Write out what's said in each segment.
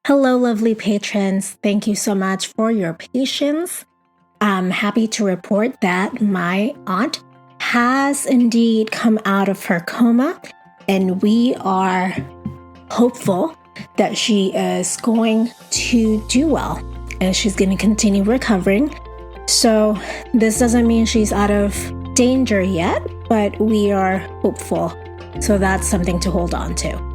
Hello, lovely patrons. Thank you so much for your patience. I'm happy to report that my aunt has indeed come out of her coma, and we are hopeful that she is going to do well and she's going to continue recovering. So this doesn't mean she's out of danger yet, but we are hopeful. So that's something to hold on to.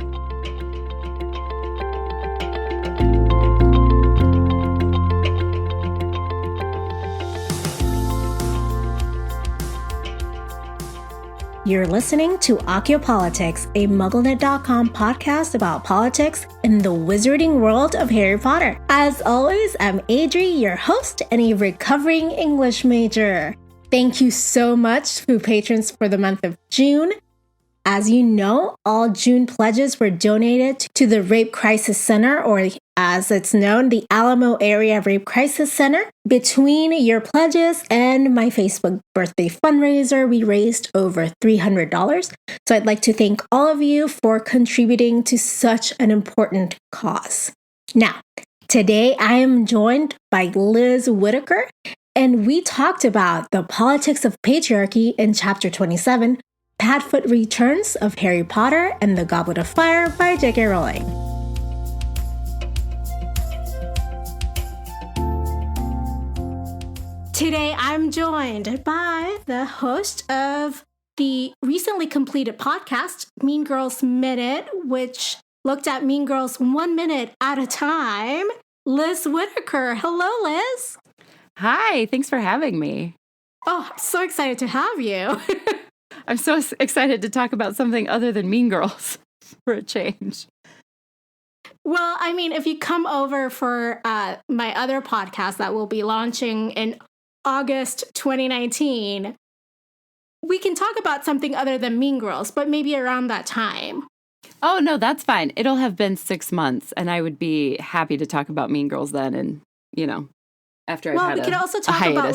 You're listening to Occupolitics, a MuggleNet.com podcast about politics in the wizarding world of Harry Potter. As always, I'm Adri, your host and a recovering English major. Thank you so much to patrons for the month of June. As you know, all June pledges were donated to the Rape Crisis Center, or as it's known, the Alamo Area Rape Crisis Center. Between your pledges and my Facebook birthday fundraiser, we raised over $300. So I'd like to thank all of you for contributing to such an important cause. Now, today I am joined by Liz Whitaker, and we talked about the politics of patriarchy in Chapter 27, Padfoot Returns of Harry Potter and the Goblet of Fire by J.K. Rowling. Today, I'm joined by the host of the recently completed podcast, Mean Girls Minute, which looked at Mean Girls 1 minute at a time, Liz Whitaker. Hello, Liz. Hi, thanks for having me. Oh, I'm so excited to have you. I'm so excited to talk about something other than Mean Girls for a change. Well, I mean, if you come over for my other podcast that will be launching in August 2019, we can talk about something other than Mean Girls, but maybe around that time. Oh, no, that's fine. It'll have been 6 months, and I would be happy to talk about Mean Girls then, and, after I've had Well, we could also talk about,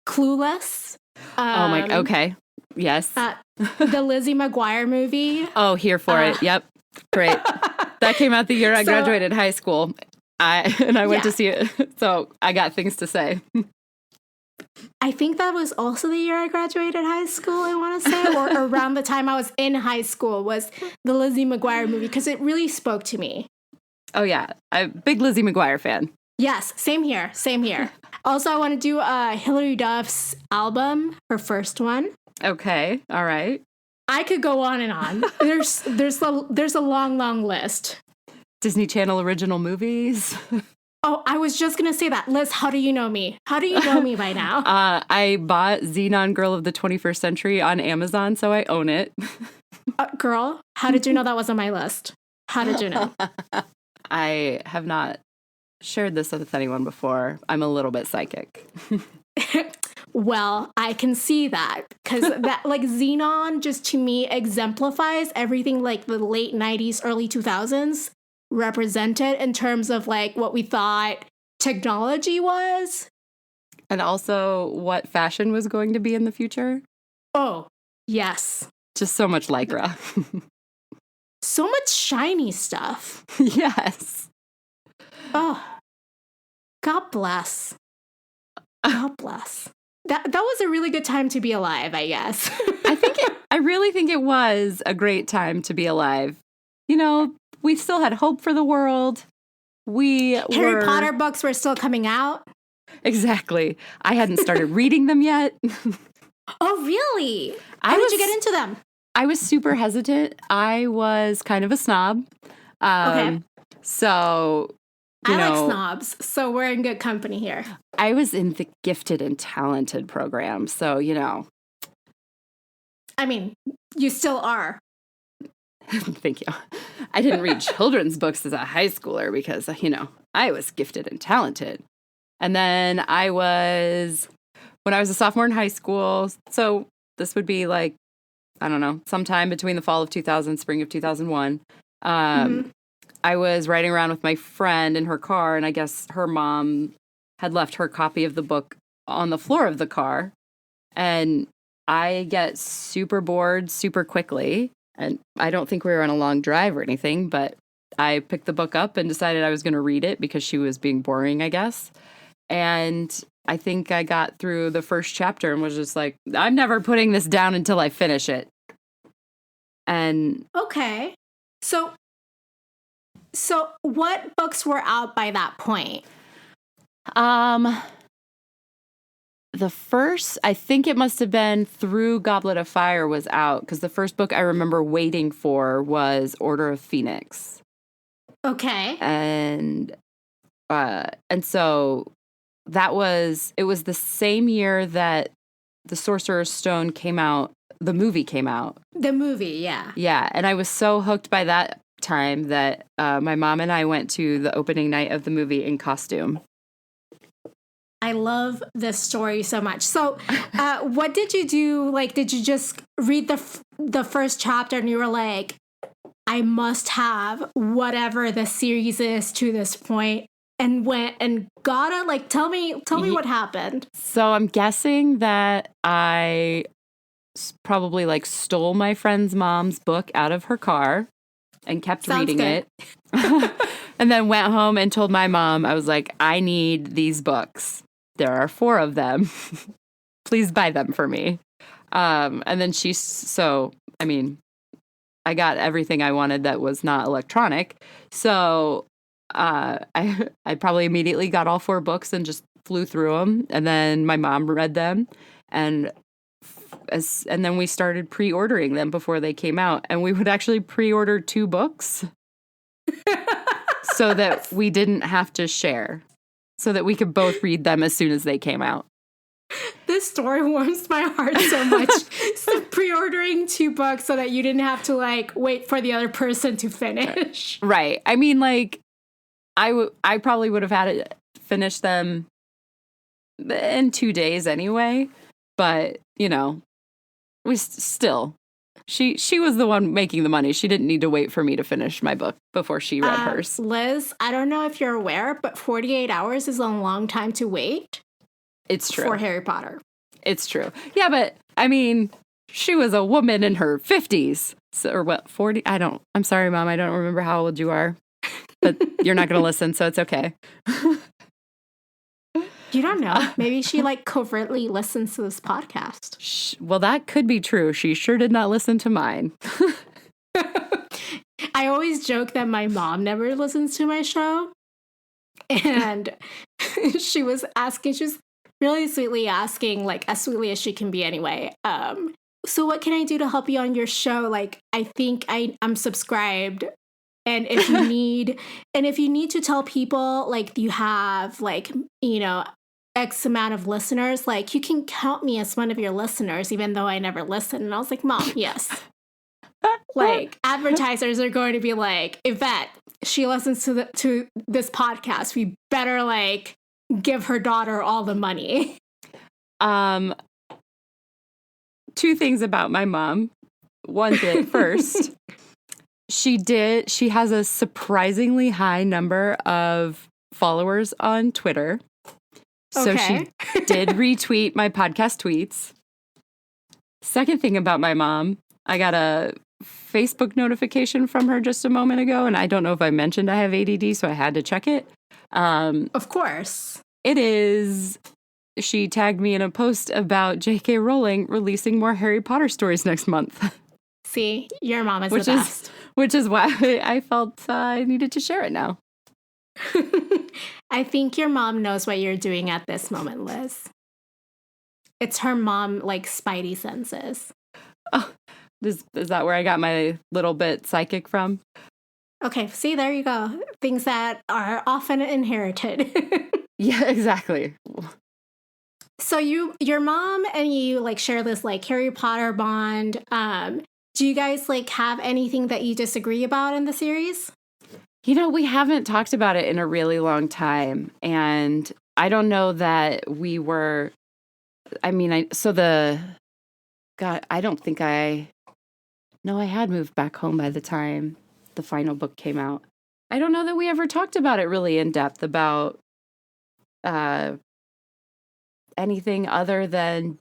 Clueless. Okay. Yes. The Lizzie McGuire movie. Oh, here for it. Yep. Great. That came out the year I graduated high school. I went to see it. So I got things to say. I think that was also the year I graduated high school, I want to say, or around the time I was in high school was the Lizzie McGuire movie, because it really spoke to me. Oh, yeah. I'm a big Lizzie McGuire fan. Yes, same here. Also, I want to do Hilary Duff's album, her first one. Okay, all right. I could go on and on. There's a long list. Disney Channel original movies. Oh, I was just going to say that. Liz, how do you know me? How do you know me by now? I bought Xenon Girl of the 21st Century on Amazon, so I own it. Girl, how did you know that was on my list? How did you know? I have not shared this with anyone before. I'm a little bit psychic. Well, I can see that, because that Xenon just to me exemplifies everything the late 90s, early 2000s represented in terms of what we thought technology was. And also what fashion was going to be in the future. Oh, yes. Just so much Lycra. So much shiny stuff. Yes. Oh, God bless. God bless. That was a really good time to be alive, I guess. I really think it was a great time to be alive. We still had hope for the world. Harry Potter books were still coming out. Exactly. I hadn't started reading them yet. Oh, really? How did you get into them? I was super hesitant. I was kind of a snob. Okay. So I like snobs, so we're in good company here. I was in the gifted and talented program, so, I mean, you still are. Thank you. I didn't read children's books as a high schooler because, I was gifted and talented. And then when I was a sophomore in high school, so this would be sometime between the fall of 2000, spring of 2001, I was riding around with my friend in her car, and I guess her mom had left her copy of the book on the floor of the car. And I get super bored super quickly. And I don't think we were on a long drive or anything, but I picked the book up and decided I was going to read it because she was being boring, I guess. And I think I got through the first chapter and was just like, I'm never putting this down until I finish it. And okay. So what books were out by that point? The first, I think it must have been Through Goblet of Fire was out, because the first book I remember waiting for was Order of Phoenix. Okay. And so it was the same year that The Sorcerer's Stone came out, the movie came out. The movie, yeah. Yeah, and I was so hooked by that time that my mom and I went to the opening night of the movie in costume. I love this story so much. So, what did you do? Like, did you just read the first chapter and you were like, I must have whatever the series is to this point, and went and got it? Like, tell me what happened. So I'm guessing that I probably like stole my friend's mom's book out of her car and kept reading it. And then went home and told my mom, I was like, I need these books. There are 4 of them. Please buy them for me. And then I got everything I wanted that was not electronic. So I probably immediately got all 4 books and just flew through them. And then my mom read them. And then we started pre-ordering them before they came out. And we would actually pre-order 2 books so that we didn't have to share. So that we could both read them as soon as they came out. This story warms my heart so much. So pre-ordering 2 books so that you didn't have to like wait for the other person to finish. Right. I mean, like, I probably would have had it finish them in 2 days anyway. But, you know, we still... She was the one making the money. She didn't need to wait for me to finish my book before she read hers. Liz, I don't know if you're aware, but 48 hours is a long time to wait. It's true. For Harry Potter. It's true. Yeah, but I mean, she was a woman in her 50s. So, or what, 40? I'm sorry, Mom. I don't remember how old you are. But you're not going to listen, so it's okay. You don't know. Maybe she like covertly listens to this podcast. Well, that could be true. She sure did not listen to mine. I always joke that my mom never listens to my show. And she was really sweetly asking, like as sweetly as she can be anyway. So what can I do to help you on your show? Like, I think I'm subscribed. And if you need to tell people like you have like, you know, X amount of listeners, like you can count me as one of your listeners, even though I never listen. And I was like, Mom, yes. Like advertisers are going to be like, Yvette, she listens to this podcast. We better like give her daughter all the money. 2 things about my mom. One thing first, she has a surprisingly high number of followers on Twitter. So okay. She did retweet my podcast tweets. Second thing about my mom, I got a Facebook notification from her just a moment ago, and I don't know if I mentioned I have ADD, so I had to check it. Of course. It is... She tagged me in a post about J.K. Rowling releasing more Harry Potter stories next month. See, your mom is the best. Which is why I felt I needed to share it now. I think your mom knows what you're doing at this moment, Liz. It's her mom, like, spidey senses. Oh, is that where I got my little bit psychic from? Okay, see, there you go. Things that are often inherited. Yeah, exactly. So your mom and you, like, share this, like, Harry Potter bond. Do you guys, like, have anything that you disagree about in the series? You know, we haven't talked about it in a really long time. And I don't know that we were, I mean, I don't think I had moved back home by the time the final book came out. I don't know that we ever talked about it really in depth about anything other than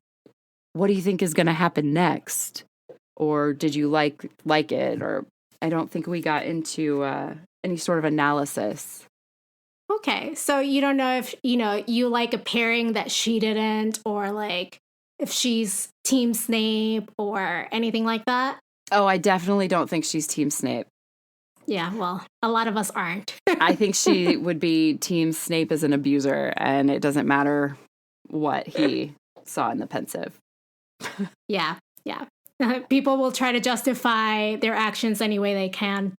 what do you think is going to happen next? Or did you like it? Or I don't think we got into any sort of analysis. Okay, so you don't know if, you like a pairing that she didn't, or like if she's Team Snape or anything like that? Oh, I definitely don't think she's Team Snape. Yeah, well, a lot of us aren't. I think she would be Team Snape as an abuser, and it doesn't matter what he saw in the pensive. Yeah. People will try to justify their actions any way they can.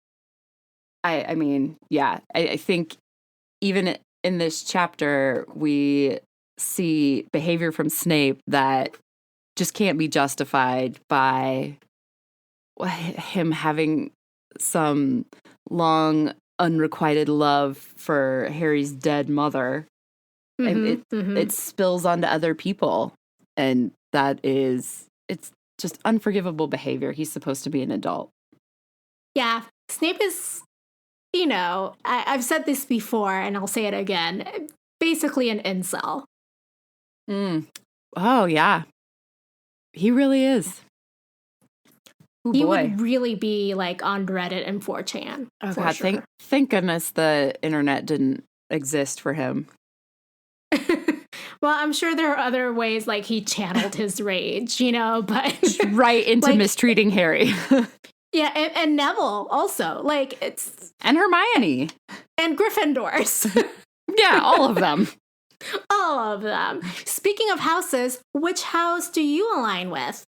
I mean, yeah, I think even in this chapter, we see behavior from Snape that just can't be justified by him having some long, unrequited love for Harry's dead mother. And it spills onto other people. And it's just unforgivable behavior. He's supposed to be an adult. Yeah, Snape is, I've said this before and I'll say it again, basically an incel. Oh, yeah. He really is. Ooh, he boy. would really be like on Reddit and 4chan. Oh, God, sure. Thank goodness the internet didn't exist for him. Well, I'm sure there are other ways, like he channeled his rage, but right into mistreating Harry. Yeah, and Neville also, and Hermione and Gryffindors. Yeah, all of them. All of them. Speaking of houses, which house do you align with?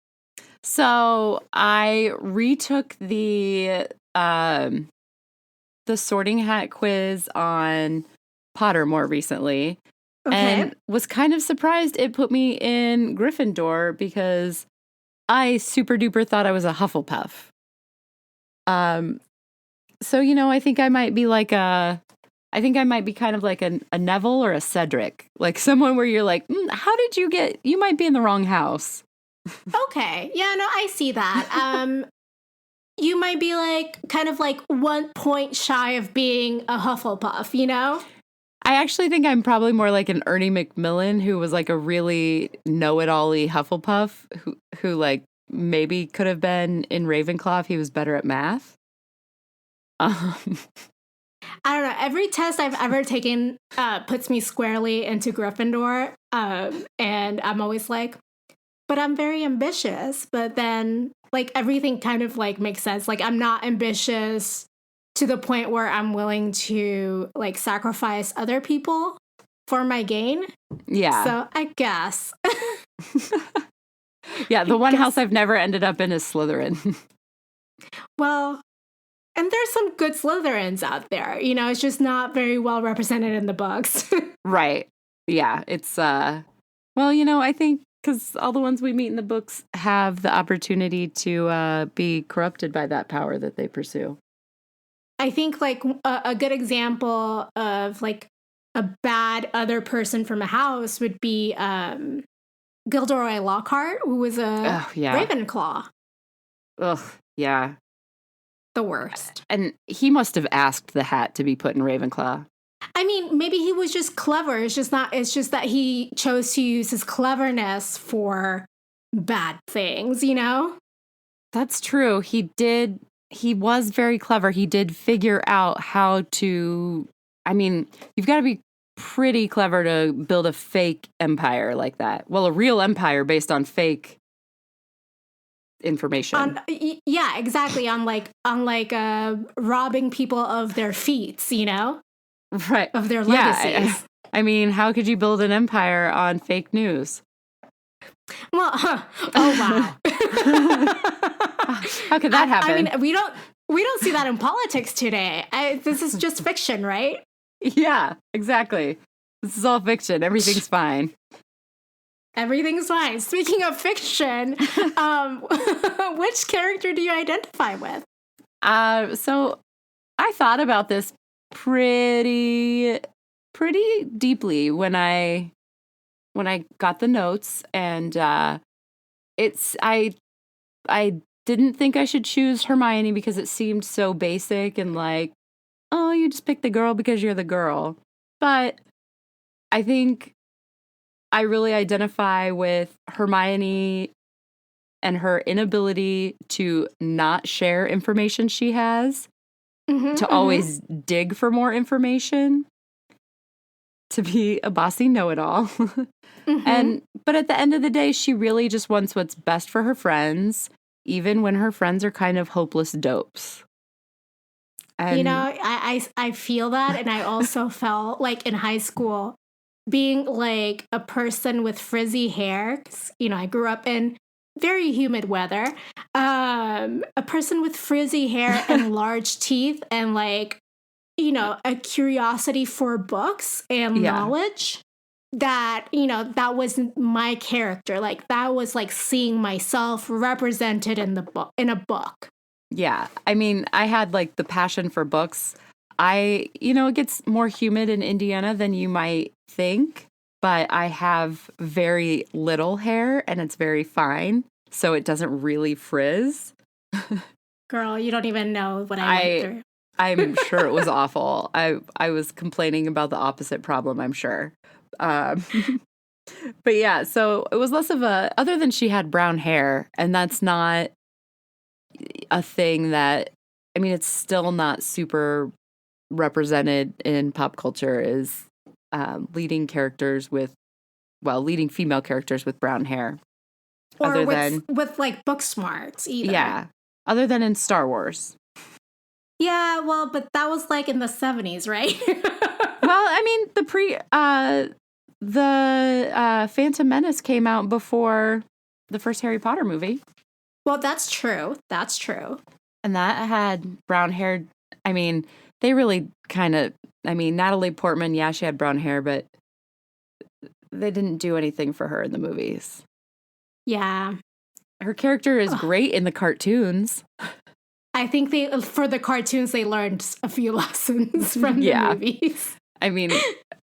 So I retook the Sorting Hat quiz on Potter more recently. Okay. And was kind of surprised it put me in Gryffindor because I super duper thought I was a Hufflepuff. So, I think I might be kind of like a Neville or a Cedric, like someone where you're like, how did you might be in the wrong house. Okay. Yeah, no, I see that. You might be kind of 1 point shy of being a Hufflepuff, I actually think I'm probably more like an Ernie Macmillan, who was like a really know-it-all-y Hufflepuff, who maybe could have been in Ravenclaw if he was better at math. I don't know. Every test I've ever taken puts me squarely into Gryffindor, and I'm always like, but I'm very ambitious. But then, everything kind of makes sense. I'm not ambitious to the point where I'm willing to sacrifice other people for my gain. Yeah. So I guess. Yeah, the one house I've never ended up in is Slytherin. Well, and there's some good Slytherins out there. It's just not very well represented in the books. Right. Yeah. It's, I think because all the ones we meet in the books have the opportunity to be corrupted by that power that they pursue. I think a good example of a bad other person from a house would be Gilderoy Lockhart, who was a Ravenclaw. Ugh, yeah. The worst. And he must have asked the hat to be put in Ravenclaw. I mean, maybe he was just clever. It's just that he chose to use his cleverness for bad things, That's true. He was very clever. He did figure out how to, you've got to be pretty clever to build a fake empire like that. Well, a real empire based on fake information. Yeah, exactly. On robbing people of their feats, Right. Of their legacies. Yeah, how could you build an empire on fake news? Well, oh wow. How could that happen? We don't see that in politics today. This is just fiction, right? Yeah, exactly. This is all fiction. Everything's fine. Everything's fine. Speaking of fiction, which character do you identify with? So I thought about this pretty deeply when I got the notes, and I didn't think I should choose Hermione because it seemed so basic and you just pick the girl because you're the girl. But I think I really identify with Hermione and her inability to not share information she has. to always dig for more information, to be a bossy know-it-all. But at the end of the day, she really just wants what's best for her friends, even when her friends are kind of hopeless dopes. And you know, I feel that, and I also felt like in high school, being like a person with frizzy hair, 'cause, you know, I grew up in very humid weather, a person with frizzy hair and large teeth and like, you know, a curiosity for books and knowledge, that, you know, that wasn't my character. Like that was like seeing myself represented in the book, in a book. Yeah. I mean, I had like the passion for books. It gets more humid in Indiana than you might think, but I have very little hair and it's very fine, so it doesn't really frizz. Girl, you don't even know what I went through. I'm sure it was awful. I was complaining about the opposite problem, I'm sure. But yeah, so it was less of other than she had brown hair, and that's not a thing that, I mean, it's still not super represented in pop culture, is leading female characters with brown hair. Or with like book smarts either. Yeah, other than in Star Wars. Yeah, well, but that was like in the 70s, right? Well, I mean, the Phantom Menace came out before the first Harry Potter movie. Well, that's true. That's true. And that had brown hair. I mean, they really kind of, Natalie Portman, yeah, she had brown hair, but they didn't do anything for her in the movies. Yeah. Her character is great in the cartoons. I think for the cartoons, they learned a few lessons from the movies. I mean,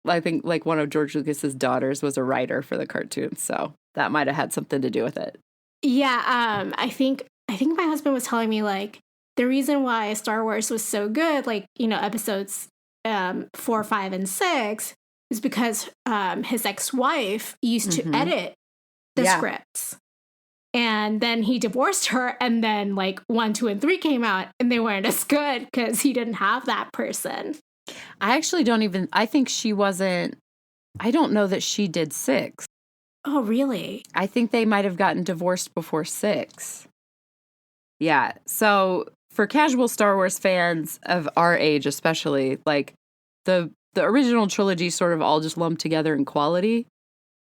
I think like one of George Lucas's daughters was a writer for the cartoons, so that might have had something to do with it. Yeah, I think my husband was telling me like the reason why Star Wars was so good, like, you know, episodes 4, 5, and 6, is because his ex-wife used to edit the scripts. And then he divorced her, and then like 1, 2, and 3 came out, and they weren't as good because he didn't have that person. I think she wasn't, I don't know that she did 6. Oh, really? I think they might have gotten divorced before 6. Yeah, so for casual Star Wars fans of our age especially, like the original trilogy sort of all just lumped together in quality.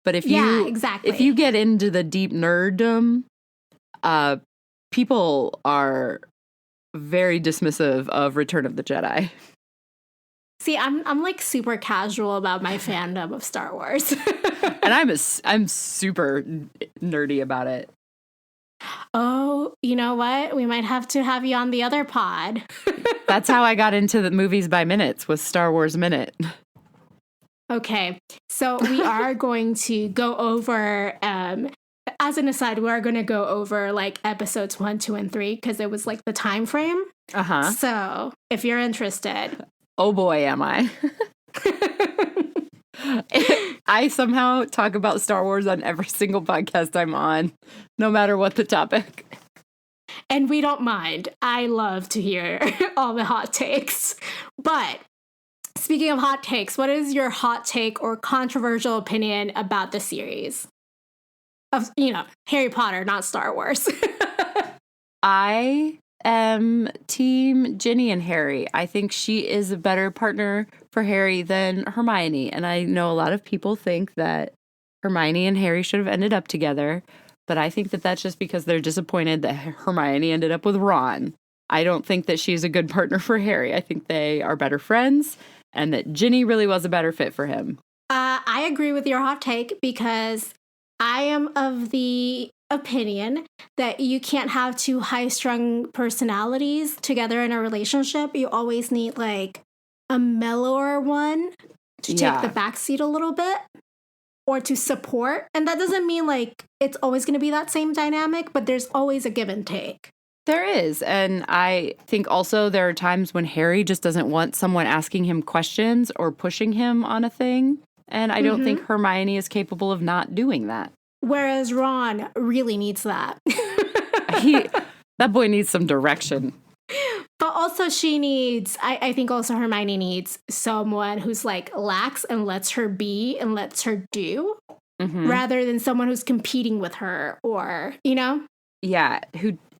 But if you get into the deep nerddom, people are very dismissive of Return of the Jedi. See, I'm like super casual about my fandom of Star Wars. And I'm super nerdy about it. Oh, you know what? We might have to have you on the other pod. That's how I got into the movies by minutes, with Star Wars Minute. Okay, so we are going to go over, as an aside, we are going to go over like episodes 1, 2, and 3 because it was like the time frame. Uh-huh. So if you're interested. Oh boy, am I. I somehow talk about Star Wars on every single podcast I'm on, no matter what the topic. And we don't mind. I love to hear all the hot takes. But speaking of hot takes, what is your hot take or controversial opinion about the series? Of, you know, Harry Potter, not Star Wars. I am team Ginny and Harry. I think she is a better partner for Harry than Hermione. And I know a lot of people think that Hermione and Harry should have ended up together. But I think that that's just because they're disappointed that Hermione ended up with Ron. I don't think that she's a good partner for Harry. I think they are better friends, and that Ginny really was a better fit for him. I agree with your hot take because I am of the opinion that you can't have two high-strung personalities together in a relationship. You always need like a mellower one to take the backseat a little bit or to support. And that doesn't mean like it's always going to be that same dynamic, but there's always a give and take. There is. And I think also there are times when Harry just doesn't want someone asking him questions or pushing him on a thing. And I don't think Hermione is capable of not doing that. Whereas Ron really needs that. That boy needs some direction. But also she needs, I think also Hermione needs someone who's like lax and lets her be and lets her do, rather than someone who's competing with her or, you know? Yeah,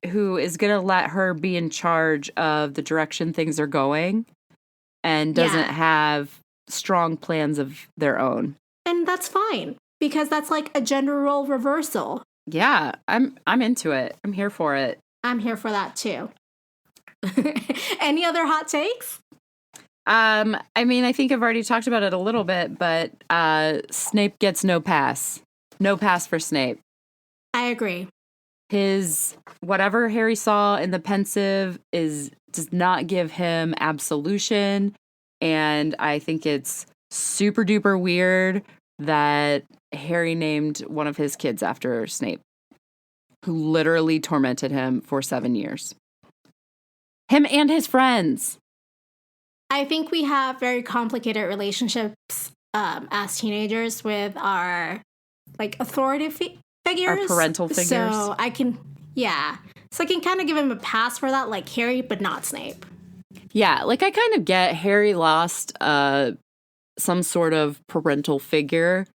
who is going to let her be in charge of the direction things are going and doesn't have strong plans of their own. And that's fine, because that's like a gender role reversal. Yeah, I'm into it. I'm here for it. I'm here for that too. Any other hot takes? I mean, I think I've already talked about it a little bit, but Snape gets no pass. No pass for Snape. I agree. His whatever Harry saw in the pensive does not give him absolution, and I think it's super duper weird that Harry named one of his kids after Snape, who literally tormented him for 7 years. Him and his friends. I think we have very complicated relationships as teenagers with our like authority figures. Our parental figures. So I can kind of give him a pass for that, like Harry, but not Snape. Yeah, like I kind of get Harry lost some sort of parental figure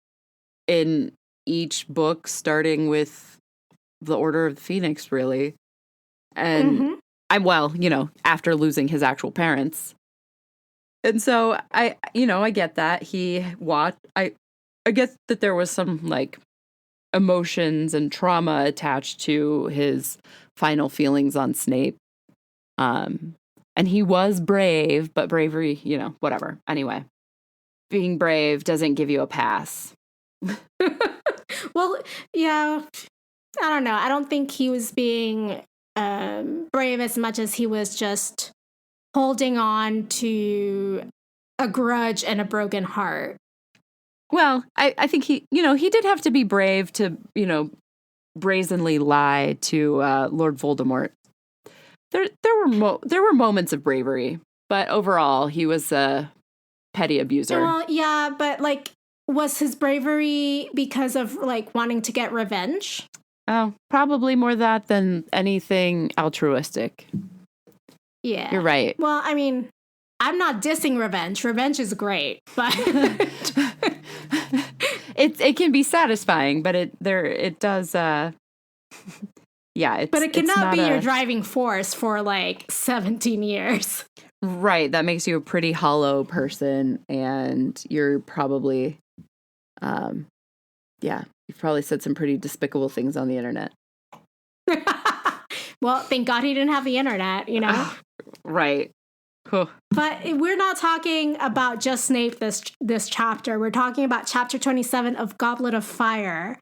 in each book, starting with the Order of the Phoenix, really. And after losing his actual parents. And so I get that I get that there was some like emotions and trauma attached to his final feelings on Snape. And he was brave, but bravery, whatever. Anyway, being brave doesn't give you a pass. Well, yeah, I don't know. I don't think he was being brave as much as he was just holding on to a grudge and a broken heart. Well, I think he did have to be brave to, brazenly lie to Lord Voldemort. There were moments of bravery, but overall he was a petty abuser. Well, yeah, but like, was his bravery because of like wanting to get revenge? Oh, probably more that than anything altruistic. Yeah. You're right. Well, I mean, I'm not dissing revenge. Revenge is great, but it can be satisfying, but it does but it cannot be your driving force for like 17 years. Right, that makes you a pretty hollow person, and you're probably you've probably said some pretty despicable things on the internet. Well, thank God he didn't have the internet, Right. Cool. But we're not talking about just Snape this chapter. We're talking about chapter 27 of Goblet of Fire.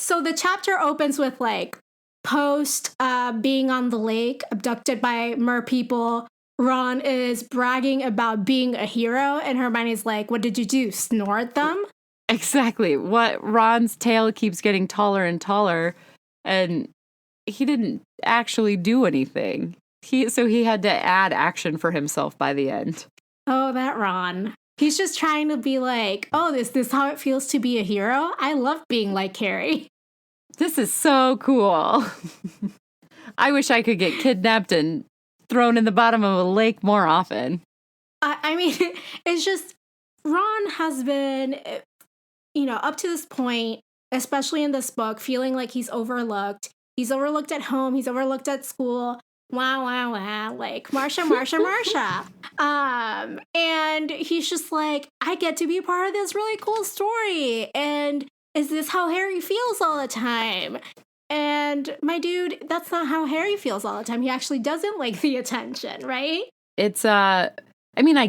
So the chapter opens with like post being on the lake, abducted by mer people. Ron is bragging about being a hero, and Hermione's like, "What did you do? Snore at them?" Exactly. Ron's tail keeps getting taller and taller, and he didn't actually do anything. So he had to add action for himself by the end. Oh, that Ron. He's just trying to be like, oh, is this how it feels to be a hero? I love being like Harry. This is so cool. I wish I could get kidnapped and thrown in the bottom of a lake more often. I mean, it's just, Ron has been, up to this point, especially in this book, feeling like he's overlooked. He's overlooked at home. He's overlooked at school. Wow, wow, wow. Like, Marsha. And he's just like, I get to be part of this really cool story. And is this how Harry feels all the time? And my dude, that's not how Harry feels all the time. He actually doesn't like the attention, right? It's, I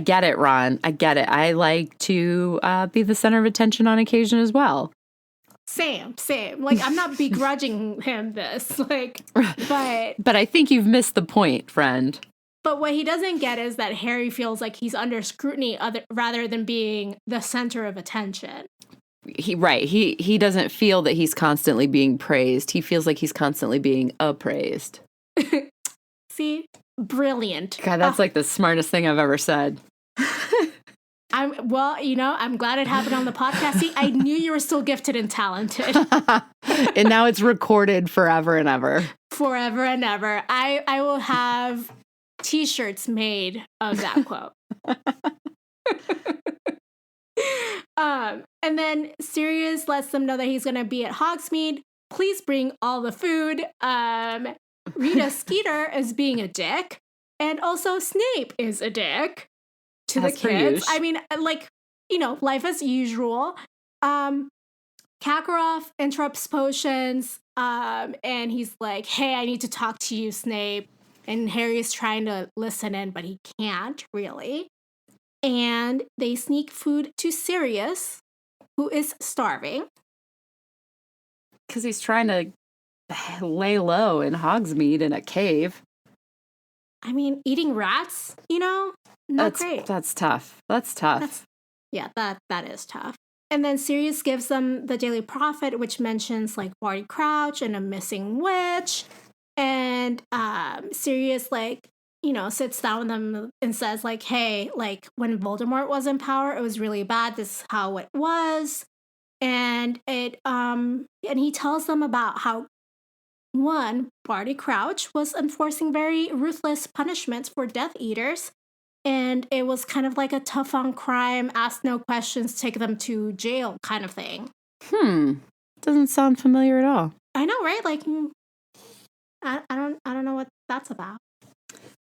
get it, Ron. I get it. I like to be the center of attention on occasion as well. Same. Like, I'm not begrudging him this, like, But I think you've missed the point, friend. But what he doesn't get is that Harry feels like he's under scrutiny rather than being the center of attention. He doesn't feel that he's constantly being praised. He feels like he's constantly being appraised. See? Brilliant. God, that's like the smartest thing I've ever said. I'm glad it happened on the podcast. See, I knew you were still gifted and talented. And now it's recorded forever and ever. Forever and ever. I will have t-shirts made of that quote. And then Sirius lets them know that he's going to be at Hogsmeade. Please bring all the food. Rita Skeeter is being a dick. And also Snape is a dick to the kids. I mean, like, life as usual. Kakarot interrupts potions. And he's like, hey, I need to talk to you, Snape. And Harry's trying to listen in, but he can't really. And they sneak food to Sirius, who is starving. Because he's trying to lay low in Hogsmeade in a cave. I mean, eating rats, not great. That's tough. That's tough. That is tough. And then Sirius gives them the Daily Prophet, which mentions like Barty Crouch and a missing witch. And Sirius sits down with them and says like, hey, like when Voldemort was in power, it was really bad. This is how it was. And and he tells them about how Barty Crouch was enforcing very ruthless punishments for Death Eaters. And it was kind of like a tough on crime, ask no questions, take them to jail kind of thing. Doesn't sound familiar at all. I know, right? Like, I don't know what that's about.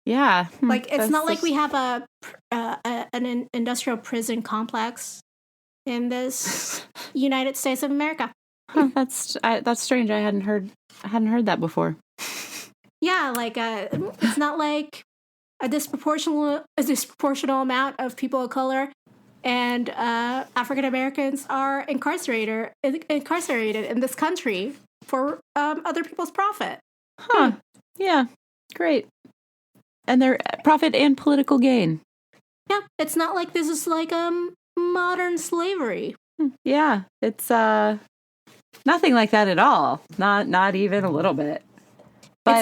Yeah. Like, it's not like we have an industrial prison complex in this United States of America. Huh, that's strange. I hadn't heard that before. Yeah, like it's not like a disproportional amount of people of color and African Americans are incarcerated in this country for other people's profit. Huh. Yeah. Great. And their profit and political gain. Yeah, it's not like this is like modern slavery. Yeah, it's nothing like that at all. Not even a little bit. But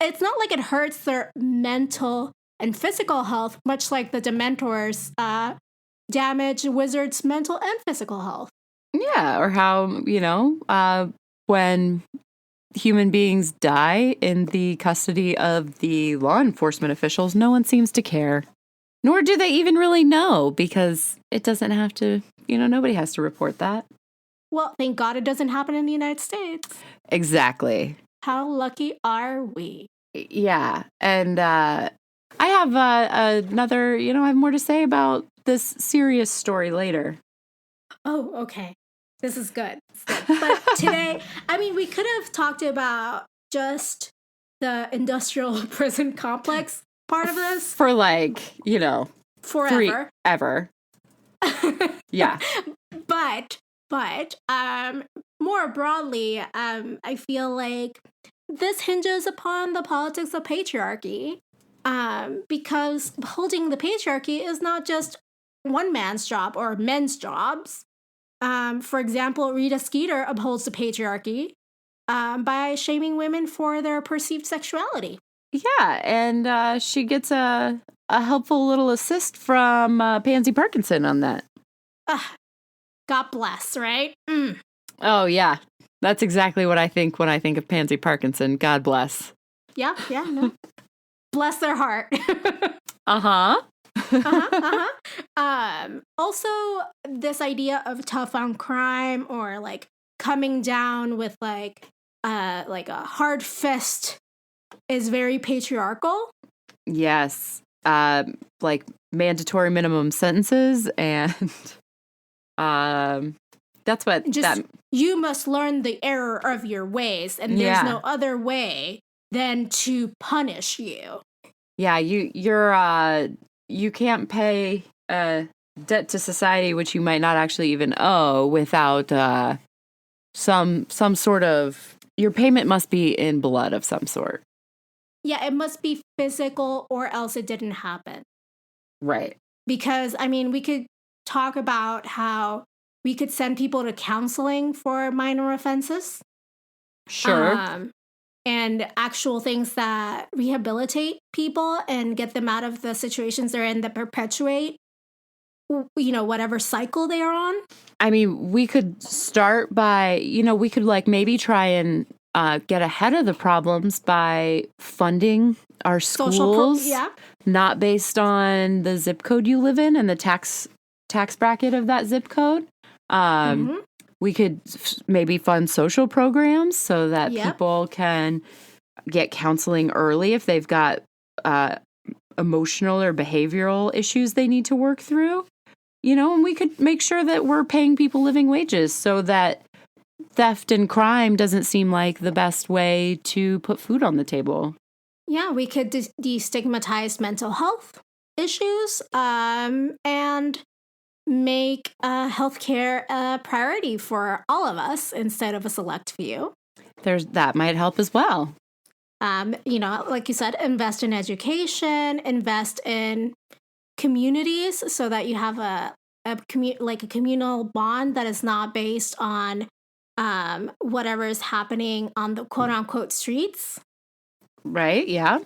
it's not like it hurts their mental and physical health, much like the Dementors damage wizards' mental and physical health. Yeah, or how when human beings die in the custody of the law enforcement officials, no one seems to care. Nor do they even really know, because it doesn't have to, nobody has to report that. Well, thank God it doesn't happen in the United States. Exactly. How lucky are we? Yeah. And I have another, I have more to say about this serious story later. Oh, okay. This is good. But today, I mean, we could have talked about just the industrial prison complex part of this. For forever. Ever. Yeah. But more broadly, I feel like this hinges upon the politics of patriarchy, because holding the patriarchy is not just one man's job or men's jobs. For example, Rita Skeeter upholds the patriarchy by shaming women for their perceived sexuality. Yeah, and she gets a helpful little assist from Pansy Parkinson on that. God bless, right? Oh, yeah. That's exactly what I think when I think of Pansy Parkinson. God bless. Yeah, no. Bless their heart. Uh-huh. Also, this idea of tough on crime or like coming down with like a hard fist is very patriarchal. Yes. Like mandatory minimum sentences, and that's what you must learn the error of your ways, and there's no other way than to punish you. Yeah, you can't pay debt to society which you might not actually even owe without some sort of, your payment must be in blood of some sort. Yeah, it must be physical or else it didn't happen. Right. Because, I mean, we could talk about how we could send people to counseling for minor offenses. Sure. And actual things that rehabilitate people and get them out of the situations they're in that perpetuate, whatever cycle they are on. I mean, we could start by, we could like maybe try and get ahead of the problems by funding our schools, not based on the zip code you live in and the tax bracket of that zip code. We could maybe fund social programs so that people can get counseling early if they've got emotional or behavioral issues they need to work through. And we could make sure that we're paying people living wages so that theft and crime doesn't seem like the best way to put food on the table. Yeah, we could destigmatize mental health issues and make healthcare a priority for all of us instead of a select few. That might help as well. Like you said, invest in education, invest in communities so that you have a communal bond that is not based on whatever is happening on the quote unquote streets. Right. Yeah.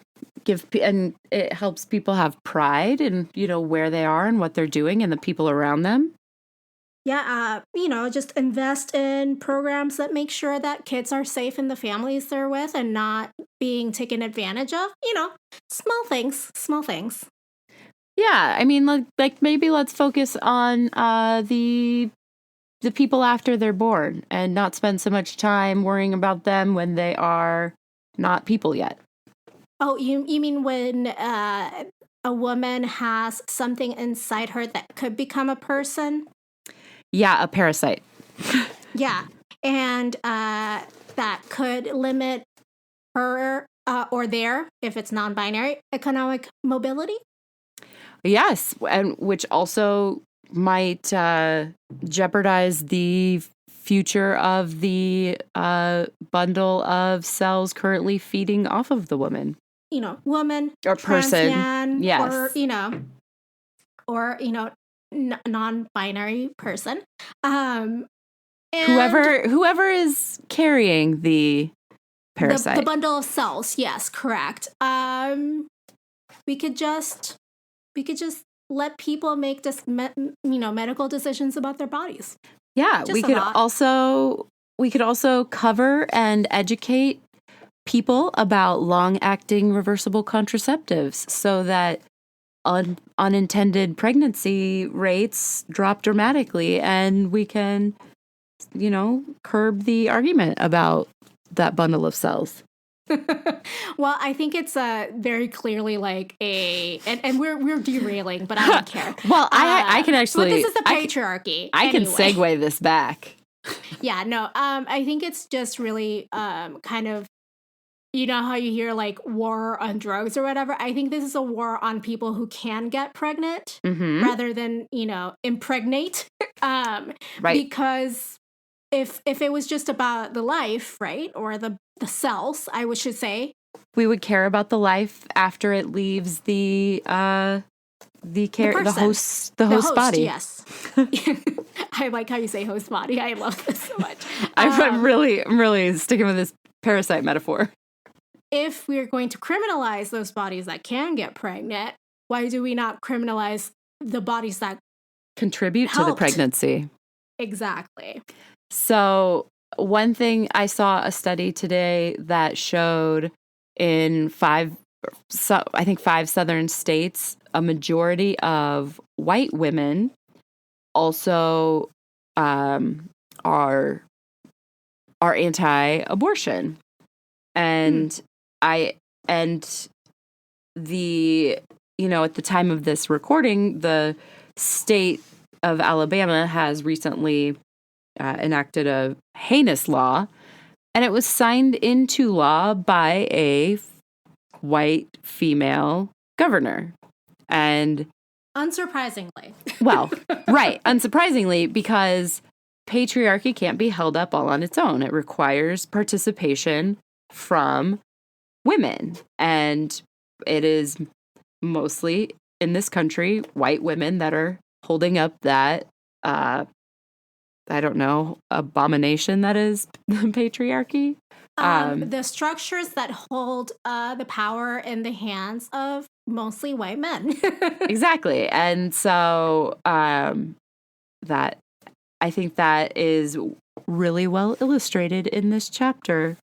And it helps people have pride in, where they are and what they're doing and the people around them. Yeah. Just invest in programs that make sure that kids are safe in the families they're with and not being taken advantage of. Small things. Yeah. I mean, like maybe let's focus on the people after they're born and not spend so much time worrying about them when they are not people yet. Oh, you mean when a woman has something inside her that could become a person? Yeah, a parasite. Yeah, and that could limit her or their, if it's non-binary, economic mobility? Yes, and which also might jeopardize the future of the bundle of cells currently feeding off of the woman. Woman or person, man, yes, or non-binary person. And whoever is carrying the parasite, the bundle of cells. Yes, correct. We could just let people make medical decisions about their bodies. Yeah, we could also cover and educate people about long-acting reversible contraceptives so that unintended pregnancy rates drop dramatically, and we can, curb the argument about that bundle of cells. Well, I think it's very clearly like and we're derailing, but I don't care. Well, I can actually. But this is the patriarchy. I can segue this back. Yeah, no. I think it's just really kind of, how you hear like war on drugs or whatever. I think this is a war on people who can get pregnant rather than impregnate. Right. Because if it was just about the life, right, or the cells, should say, we would care about the life after it leaves the host body. Yes. I like how you say host body. I love this so much. I'm really sticking with this parasite metaphor. If we're going to criminalize those bodies that can get pregnant, why do we not criminalize the bodies that contribute to the pregnancy? Exactly. So one thing, I saw a study today that showed in 5 southern states, a majority of white women also are anti-abortion. And at the time of this recording, the state of Alabama has recently enacted a heinous law, and it was signed into law by a white female governor. And unsurprisingly. Well, right. Unsurprisingly, because patriarchy can't be held up all on its own. It requires participation from women. And it is mostly in this country, white women that are holding up that, abomination that is patriarchy. The structures that hold the power in the hands of mostly white men. Exactly. And so that I think that is really well illustrated in this chapter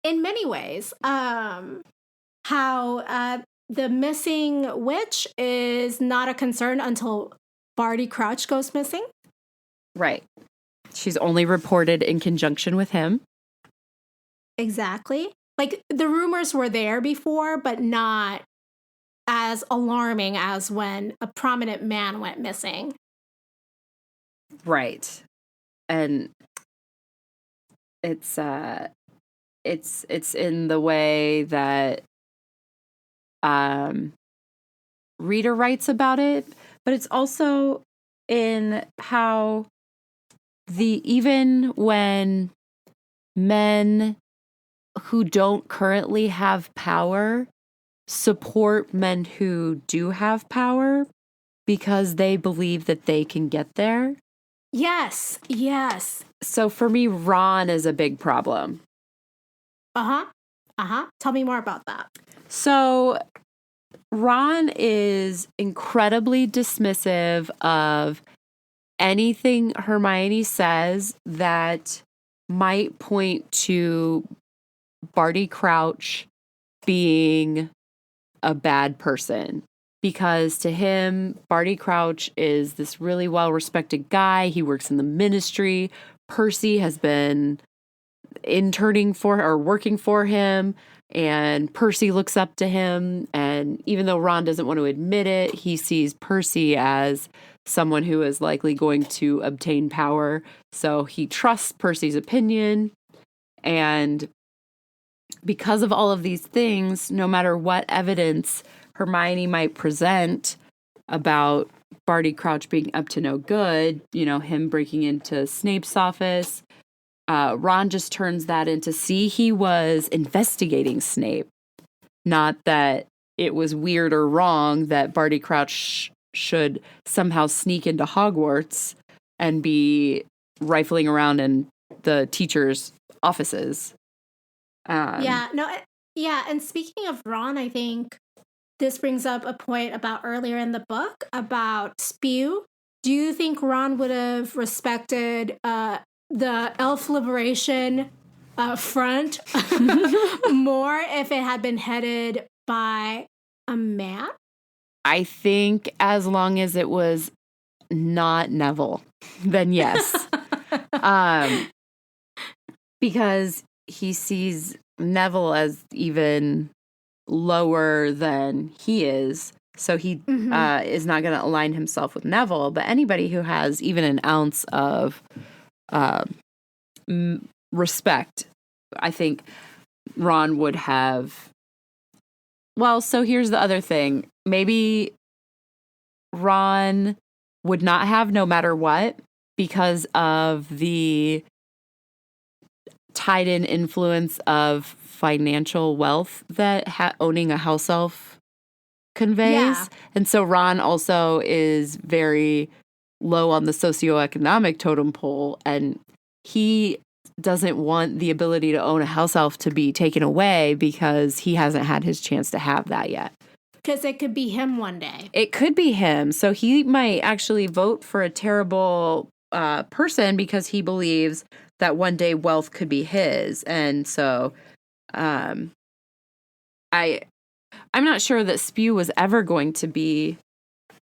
in many ways. How the missing witch is not a concern until Barty Crouch goes missing. Right. She's only reported in conjunction with him. Exactly. Like, the rumors were there before, but not as alarming as when a prominent man went missing. Right. And it's in the way that Rita writes about it, but it's also in how even when men who don't currently have power support men who do have power because they believe that they can get there. Yes. So for me, Ron is a big problem. Tell me more about that. So Ron is incredibly dismissive of anything Hermione says that might point to Barty Crouch being a bad person. Because to him, Barty Crouch is this really well-respected guy. He works in the ministry. Percy has been interning for or working for him, and Percy looks up to him. And even though Ron doesn't want to admit it, he sees Percy as someone who is likely going to obtain power. So he trusts Percy's opinion. And because of all of these things, no matter what evidence Hermione might present about Barty Crouch being up to no good, him breaking into Snape's office, Ron just turns that into, see, he was investigating Snape. Not that it was weird or wrong that Barty Crouch should somehow sneak into Hogwarts and be rifling around in the teachers' offices. And speaking of Ron, I think this brings up a point about earlier in the book about Spew. Do you think Ron would have respected the Elf Liberation Front more if it had been headed by a man? I think as long as it was not Neville, then yes. Because he sees Neville as even lower than he is. So he is not going to align himself with Neville. But anybody who has even an ounce of respect, I think Ron would have. Well, so here's the other thing. Maybe Ron would not have no matter what because of the tied in influence of financial wealth that owning a house elf conveys. Yeah. And so Ron also is very low on the socioeconomic totem pole, and he doesn't want the ability to own a house elf to be taken away because he hasn't had his chance to have that yet. Because it could be him one day. It could be him. So he might actually vote for a terrible person because he believes that one day wealth could be his. And so I'm not sure that Spew was ever going to be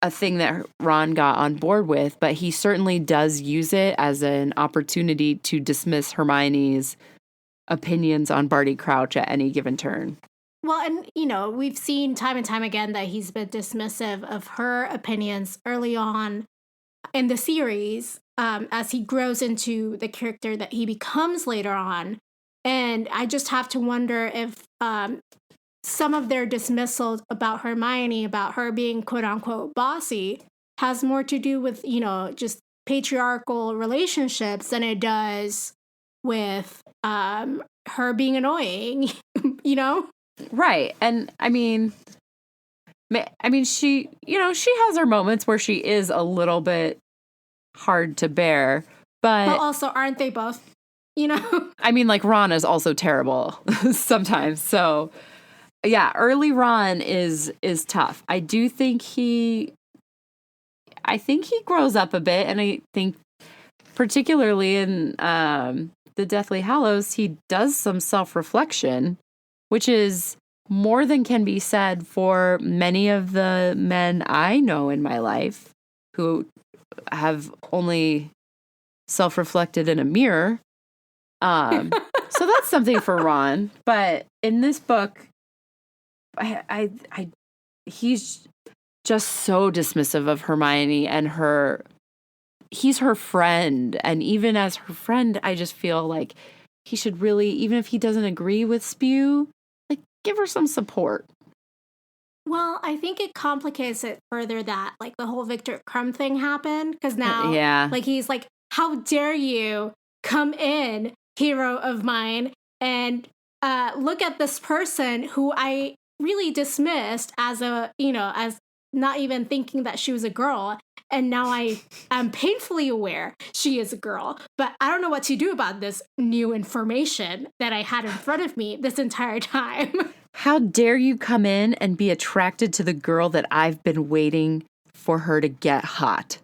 a thing that Ron got on board with, but he certainly does use it as an opportunity to dismiss Hermione's opinions on Barty Crouch at any given turn. Well, and, we've seen time and time again that he's been dismissive of her opinions early on in the series as he grows into the character that he becomes later on. And I just have to wonder if some of their dismissal about Hermione, about her being quote unquote bossy, has more to do with, just patriarchal relationships than it does with her being annoying, Right. And I mean, she, she has her moments where she is a little bit hard to bear, but also aren't they both, I mean, like Ron is also terrible sometimes. So yeah, early Ron is tough. I think he grows up a bit, and I think particularly in the Deathly Hallows, he does some self-reflection, which is more than can be said for many of the men I know in my life who have only self-reflected in a mirror. So that's something for Ron. But in this book, he's just so dismissive of Hermione and he's her friend. And even as her friend, I just feel like he should really, even if he doesn't agree with Spew, like give her some support. Well, I think it complicates it further that like the whole Victor Crumb thing happened because now like he's like, how dare you come in, hero of mine, and look at this person who I really dismissed as as not even thinking that she was a girl. And now I am painfully aware she is a girl, but I don't know what to do about this new information that I had in front of me this entire time. How dare you come in and be attracted to the girl that I've been waiting for her to get hot?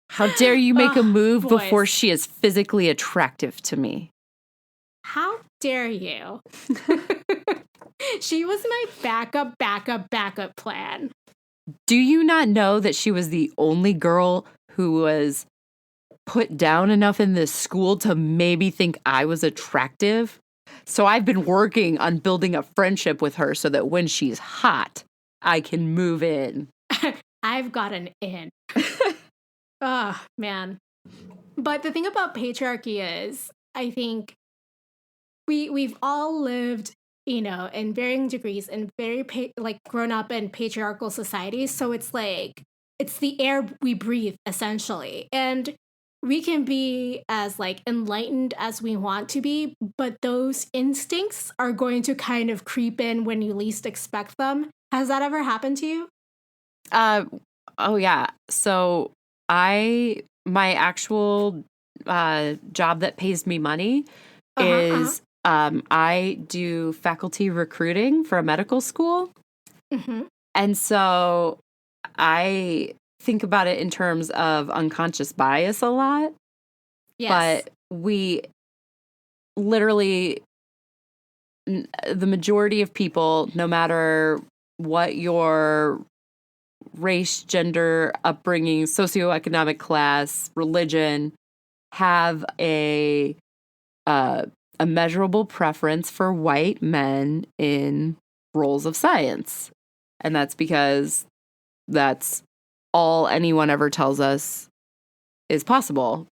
How dare you make a move before she is physically attractive to me? How dare you? She was my backup plan. Do you not know that she was the only girl who was put down enough in this school to maybe think I was attractive? So I've been working on building a friendship with her so that when she's hot, I can move in. I've got an in. Oh, man. But the thing about patriarchy is, I think we've all lived, in varying degrees in very grown up in patriarchal societies. So it's like, it's the air we breathe, essentially. And we can be as like enlightened as we want to be, but those instincts are going to kind of creep in when you least expect them. Has that ever happened to you? Oh yeah. So my actual job that pays me money is I do faculty recruiting for a medical school. Mm-hmm. And so I think about it in terms of unconscious bias a lot. Yes. But we literally, the majority of people, no matter what your race, gender, upbringing, socioeconomic class, religion, have a measurable preference for white men in roles of science. And that's because that's all anyone ever tells us is possible.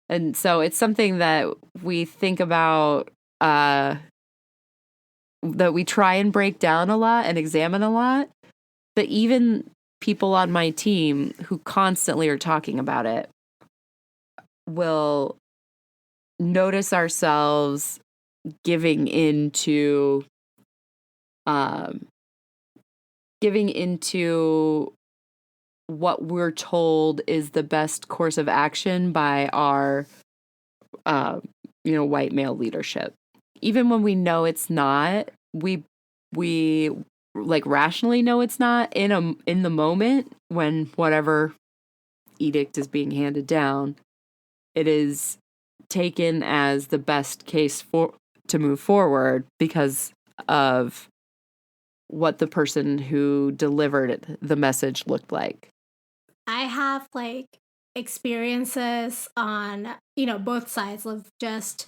And so it's something that we think about, that we try and break down a lot and examine a lot. But even people on my team who constantly are talking about it will notice ourselves giving into what we're told is the best course of action by our white male leadership. Even when we know it's not, we like rationally know it's not, in the moment when whatever edict is being handed down, it is taken as the best case to move forward because of what the person who delivered the message looked like. I have like experiences on, both sides of just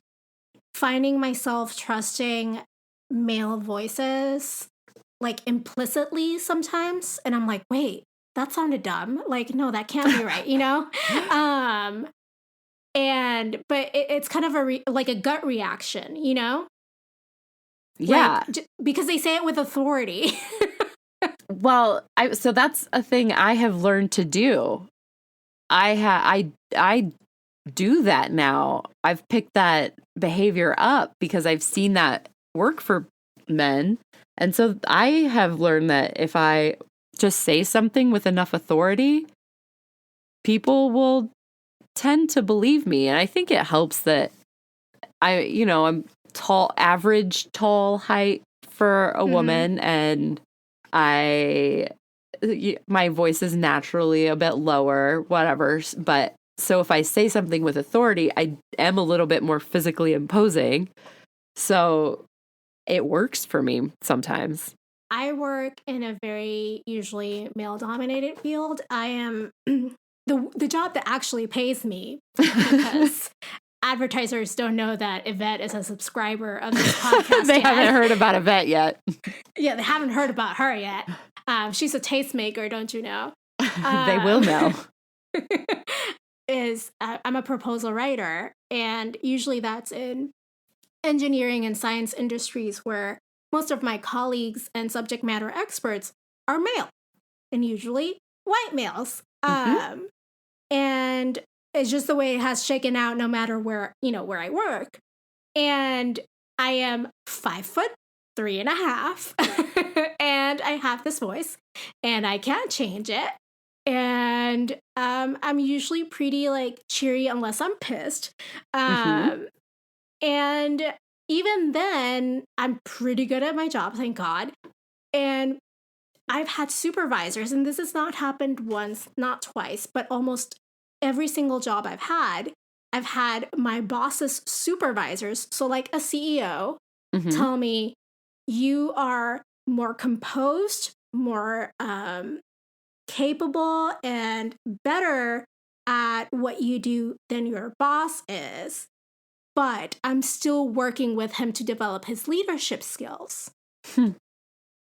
finding myself trusting male voices like implicitly sometimes. And I'm like, wait, that sounded dumb. Like, no, that can't be right, but it's kind of a gut reaction, Yeah. Like, because they say it with authority. Well, so that's a thing I have learned to do. I do that now. I've picked that behavior up because I've seen that work for men. And so I have learned that if I just say something with enough authority, people will tend to believe me. And I think it helps that I'm tall, average tall height for a woman, and my voice is naturally a bit lower, whatever. But So if I say something with authority, I am a little bit more physically imposing. So it works for me sometimes. I work in a very usually male-dominated field. I am the job that actually pays me because advertisers don't know that Yvette is a subscriber of this podcast. They haven't heard about Yvette yet. Yeah, they haven't heard about her yet. She's a tastemaker, don't you know? They will know. I'm a proposal writer, and usually that's in engineering and science industries where most of my colleagues and subject matter experts are male, and usually white males. And it's just the way it has shaken out no matter where I work. And I am 5'3.5", and I have this voice, and I can't change it. And I'm usually pretty like cheery unless I'm pissed. And even then, I'm pretty good at my job, thank God. And I've had supervisors, and this has not happened once, not twice, but almost every single job I've had my boss's supervisors, so like a CEO, tell me, you are more composed, more capable, and better at what you do than your boss is. But I'm still working with him to develop his leadership skills. And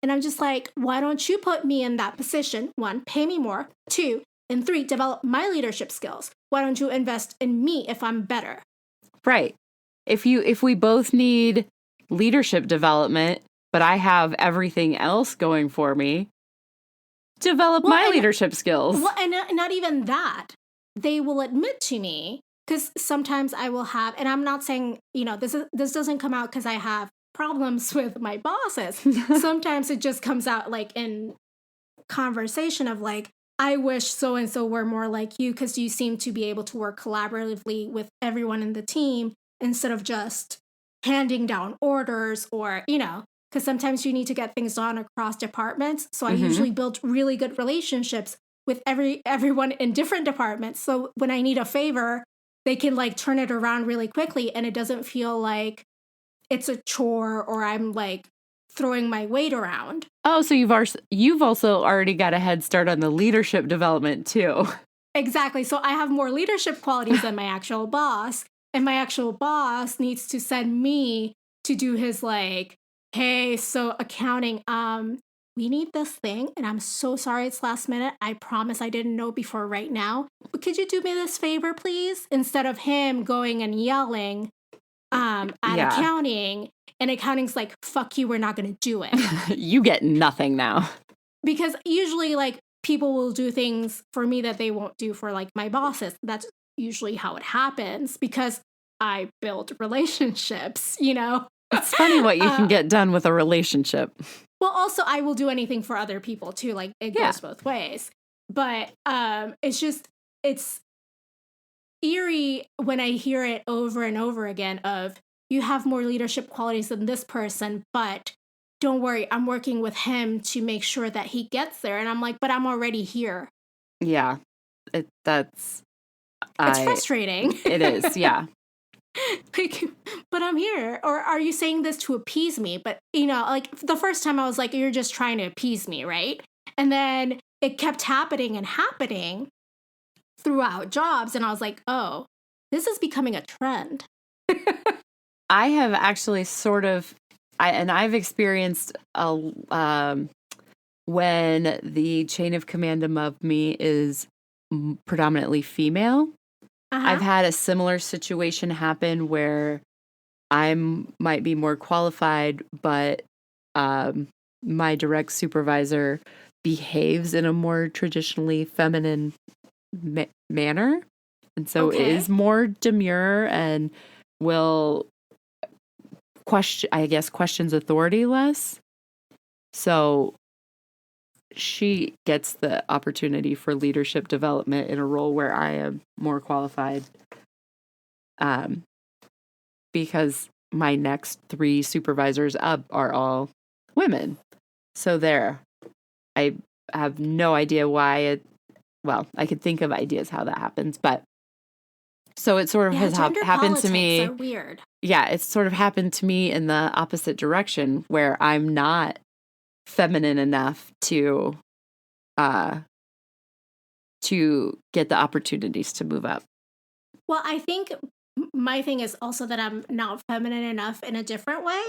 I'm just like, why don't you put me in that position? 1, pay me more. 2, and 3, develop my leadership skills. Why don't you invest in me if I'm better? Right. If we both need leadership development, but I have everything else going for me, develop my leadership skills. Well, and not even that. They will admit to me, because sometimes I will have, and I'm not saying, this doesn't come out because I have problems with my bosses. Sometimes it just comes out like in conversation of like, I wish so-and-so were more like you because you seem to be able to work collaboratively with everyone in the team instead of just handing down orders or, because sometimes you need to get things done across departments. So I usually build really good relationships with everyone in different departments. So when I need a favor, they can like turn it around really quickly and it doesn't feel like it's a chore or I'm like throwing my weight around. Oh, so you've also already got a head start on the leadership development too. Exactly. So I have more leadership qualities than my actual boss, and my actual boss needs to send me to do his like, hey, so accounting, we need this thing, and I'm so sorry it's last minute. I promise I didn't know before right now. But could you do me this favor, please? Instead of him going and yelling at accounting, and accounting's like, fuck you, we're not going to do it. You get nothing now. Because usually, like, people will do things for me that they won't do for, like, my bosses. That's usually how it happens because I build relationships, It's funny what you can get done with a relationship. Well, also, I will do anything for other people, too. Like, it goes both ways. But it's eerie when I hear it over and over again of, you have more leadership qualities than this person, but don't worry, I'm working with him to make sure that he gets there. And I'm like, but I'm already here. Yeah, it's frustrating. It is, yeah. Like, but I'm here. Or are you saying this to appease me? But, like the first time I was like, you're just trying to appease me, right? And then it kept happening and happening throughout jobs. And I was like, oh, this is becoming a trend. I have actually sort of, I've experienced when the chain of command above me is predominantly female. I've had a similar situation happen where I might be more qualified, but my direct supervisor behaves in a more traditionally feminine manner. And so is more demure and will questions authority less. So she gets the opportunity for leadership development in a role where I am more qualified. Because my next 3 supervisors up are all women. So I have no idea why I could think of ideas how that happens, but So it sort of has happened to me. Are weird. Yeah, it's sort of happened to me in the opposite direction where I'm not feminine enough to get the opportunities to move up. Well, I think my thing is also that I'm not feminine enough in a different way,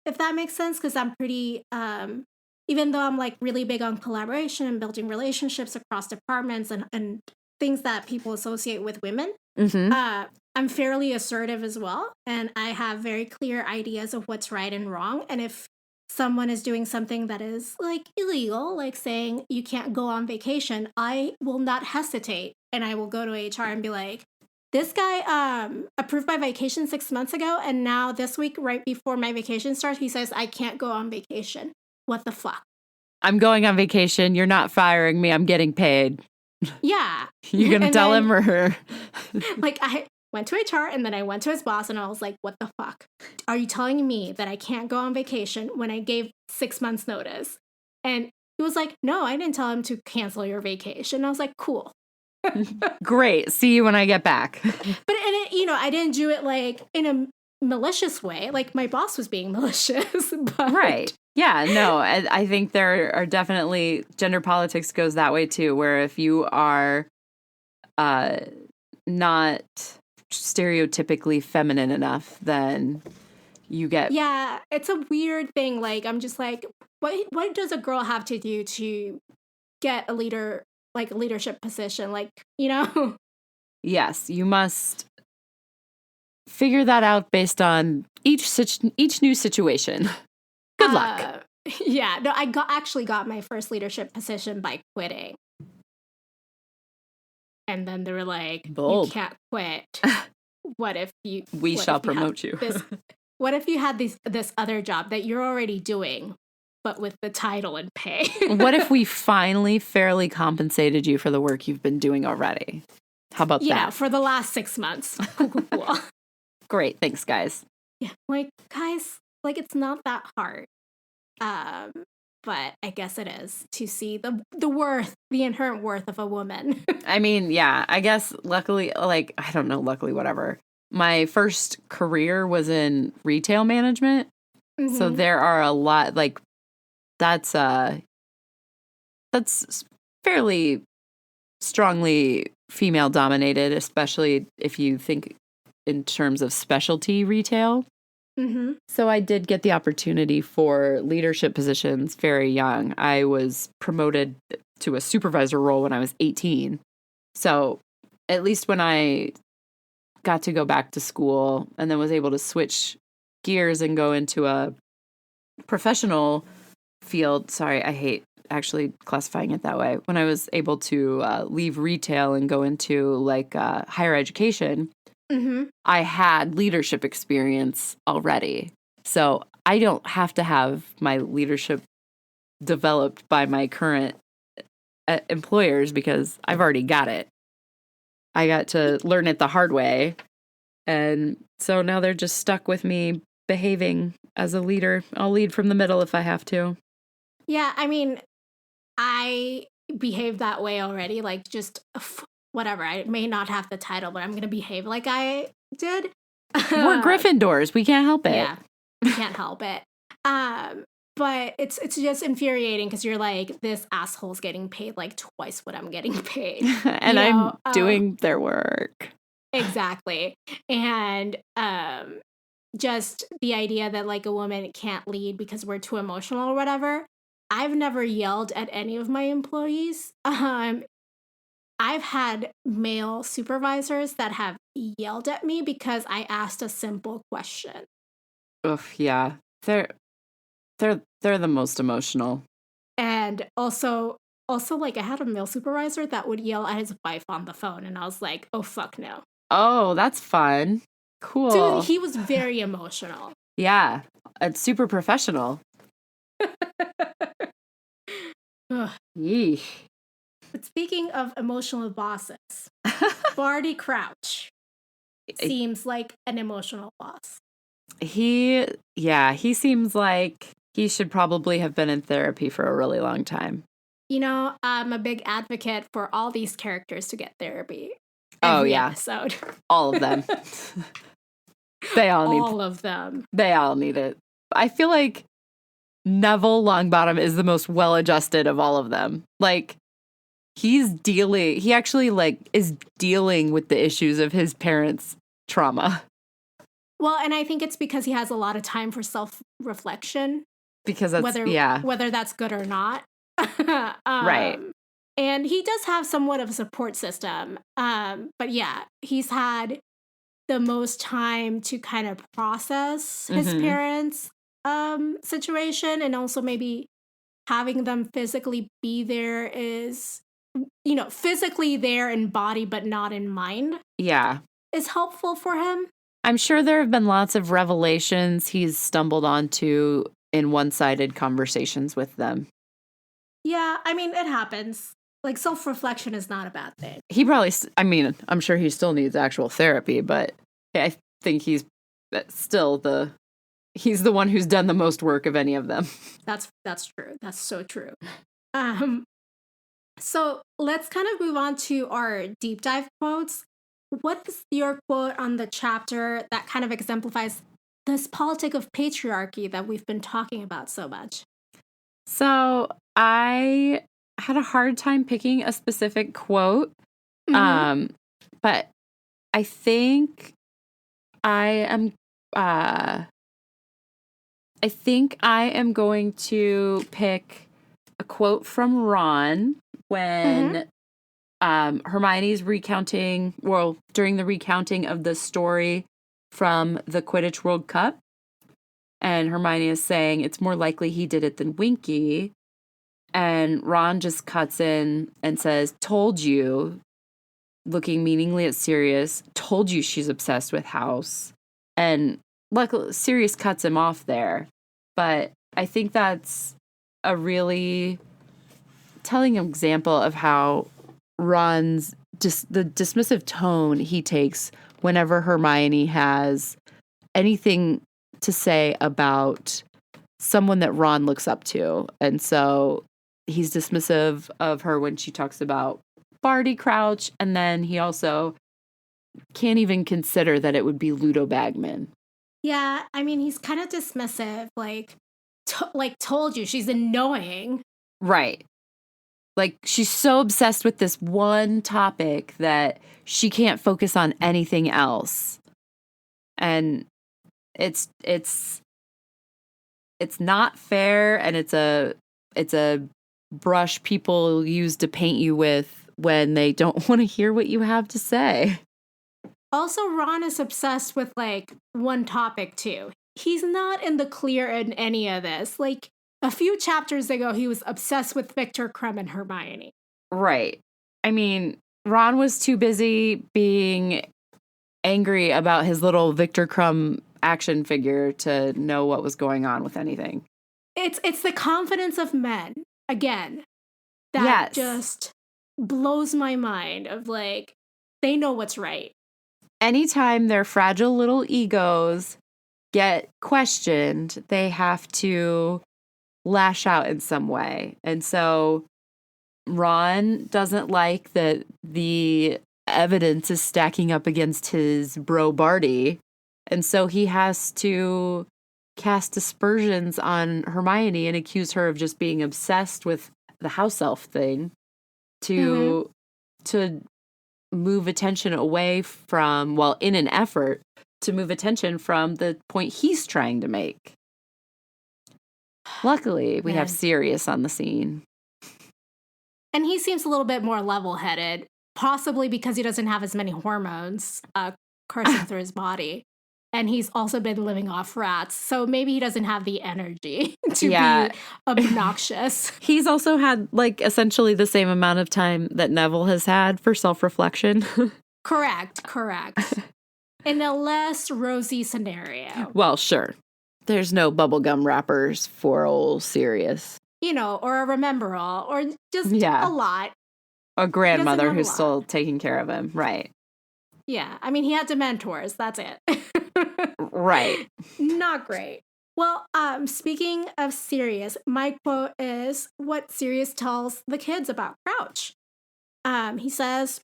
if that makes sense, because I'm pretty, even though I'm like really big on collaboration and building relationships across departments and things that people associate with women, I'm fairly assertive as well. And I have very clear ideas of what's right and wrong. And if someone is doing something that is like illegal, like saying you can't go on vacation, I will not hesitate. And I will go to HR and be like, this guy approved my vacation 6 months ago, and now this week, right before my vacation starts, he says I can't go on vacation. What the fuck? I'm going on vacation. You're not firing me. I'm getting paid. Yeah. You gonna tell him or her? Like, I went to HR, and then I went to his boss, and I was like, what the fuck? Are you telling me that I can't go on vacation when I gave 6 months notice? And he was like, no, I didn't tell him to cancel your vacation. I was like, cool. Great. See you when I get back. But I didn't do it like in a malicious way. Like my boss was being malicious. But... Right. Yeah. No, I think there are definitely gender politics goes that way too, where if you are not stereotypically feminine enough, then you get... Yeah, it's a weird thing. Like, I'm just like, what does a girl have to do to get a leadership position? Like, Yes, you must figure that out based on each new situation. Good luck. Yeah, no, I actually got my first leadership position by quitting. And then they were like, bold. You can't quit. What if you... We shall promote you. What if you had this other job that you're already doing, but with the title and pay? What if we finally fairly compensated you for the work you've been doing already? How about that? Yeah, for the last 6 months. Cool. Great. Thanks, guys. Yeah, like, guys, like, it's not that hard. But I guess it is to see the worth, the inherent worth of a woman. I mean, yeah, I guess luckily, like, I don't know, luckily, whatever. My first career was in retail management. Mm-hmm. So there are a lot, like, that's fairly strongly female dominated, especially if you think in terms of specialty retail. Mm-hmm. So I did get the opportunity for leadership positions very young. I was promoted to a supervisor role when I was 18. So at least when I got to go back to school and then was able to switch gears and go into a professional field. Sorry, I hate actually classifying it that way. When I was able to leave retail and go into like higher education, mm-hmm. I had leadership experience already. So I don't have to have my leadership developed by my current employers because I've already got it. I got to learn it the hard way. And so now they're just stuck with me behaving as a leader. I'll lead from the middle if I have to. Yeah, I mean, I behave that way already. Like, just whatever. I may not have the title, but I'm going to behave like I did. We're Gryffindors. We can't help it. Yeah, we can't help it. But it's just infuriating because you're like, this asshole's getting paid like twice what I'm getting paid. And I'm doing their work. Exactly. And just the idea that like a woman can't lead because we're too emotional or whatever. I've never yelled at any of my employees. I've had male supervisors that have yelled at me because I asked a simple question. Oof, yeah. They're the most emotional. And also like I had a male supervisor that would yell at his wife on the phone and I was like, oh fuck no. Oh, that's fun. Cool. Dude, he was very emotional. Yeah. It's super professional. Yeesh. But speaking of emotional bosses, Barty Crouch seems like an emotional boss. He seems like he should probably have been in therapy for a really long time. You know, I'm a big advocate for all these characters to get therapy. every episode. All of them. They all need all of them. They all need it. I feel like Neville Longbottom is the most well-adjusted of all of them. Like, he actually, like, is dealing with the issues of his parents' trauma. Well, and I think it's because he has a lot of time for self-reflection. Because that's, whether that's good or not. Right. And he does have somewhat of a support system. But yeah, he's had the most time to kind of process his parents' situation, and also maybe having them physically be there is, physically there in body but not in mind. Yeah. Is helpful for him. I'm sure there have been lots of revelations he's stumbled onto in one-sided conversations with them. Yeah, I mean, it happens. Like, self-reflection is not a bad thing. He probably, I'm sure he still needs actual therapy, but I think he's still he's the one who's done the most work of any of them. That's true. That's so true. So let's kind of move on to our deep dive quotes. What's your quote on the chapter that kind of exemplifies this politic of patriarchy that we've been talking about so much? So I had a hard time picking a specific quote, but I think I am going to pick a quote from Ron when Hermione's during the recounting of the story from the Quidditch World Cup. And Hermione is saying it's more likely he did it than Winky. And Ron just cuts in and says, "Told you," looking meaningly at Sirius, "told you she's obsessed with House." And luckily, Sirius cuts him off there. But I think that's a really telling example of how Ron's the dismissive tone he takes whenever Hermione has anything to say about someone that Ron looks up to. And so he's dismissive of her when she talks about Barty Crouch, and then he also can't even consider that it would be Ludo Bagman. Yeah, I mean, he's kind of dismissive, told you, she's annoying. Right. Like, she's so obsessed with this one topic that she can't focus on anything else. And it's not fair, and it's a brush people use to paint you with when they don't want to hear what you have to say. Also, Ron is obsessed with, one topic, too. He's not in the clear in any of this. Like, a few chapters ago, he was obsessed with Victor Crumb and Hermione. Right. I mean, Ron was too busy being angry about his little Victor Crumb action figure to know what was going on with anything. It's the confidence of men, again, that just blows my mind of, they know what's right. Anytime their fragile little egos get questioned, they have to lash out in some way. And so Ron doesn't like that the evidence is stacking up against his bro Barty. And so he has to cast aspersions on Hermione and accuse her of just being obsessed with the house elf thing to move attention away from, in an effort to move attention from the point he's trying to make. Luckily, we have Sirius on the scene. And he seems a little bit more level-headed, possibly because he doesn't have as many hormones coursing through his body. And he's also been living off rats, so maybe he doesn't have the energy to be obnoxious. He's also had, essentially the same amount of time that Neville has had for self-reflection. Correct. In a less rosy scenario. Well, sure. There's no bubblegum wrappers for old Sirius. Or a remember-all, or just a lot. A grandmother who's still taking care of him, right. Yeah, I mean, he had Dementors, that's it. Right. Not great. Well, speaking of Sirius, my quote is what Sirius tells the kids about Crouch. He says,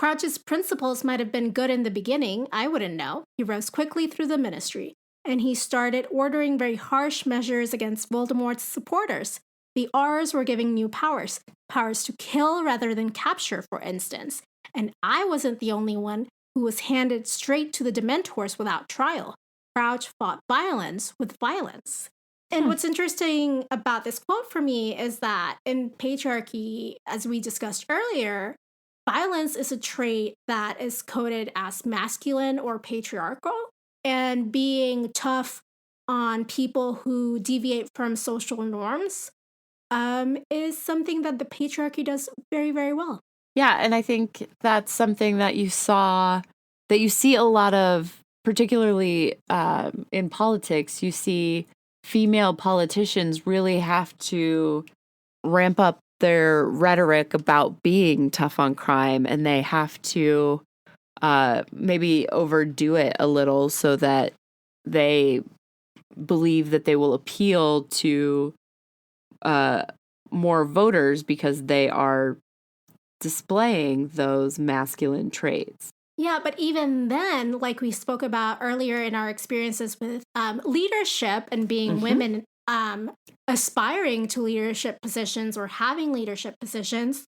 Crouch's principles might have been good in the beginning, I wouldn't know. He rose quickly through the ministry, and he started ordering very harsh measures against Voldemort's supporters. The R's were giving new powers to kill rather than capture, for instance. And I wasn't the only one who was handed straight to the Dementors without trial. Crouch fought violence with violence. And what's interesting about this quote for me is that in Patriarchy, as we discussed earlier, violence is a trait that is coded as masculine or patriarchal, and being tough on people who deviate from social norms is something that the patriarchy does very, very well. Yeah, and I think that's something that you see a lot of, particularly in politics. You see female politicians really have to ramp up their rhetoric about being tough on crime, and they have to maybe overdo it a little so that they believe that they will appeal to more voters because they are displaying those masculine traits. Yeah, but even then, like we spoke about earlier in our experiences with leadership and being women aspiring to leadership positions or having leadership positions,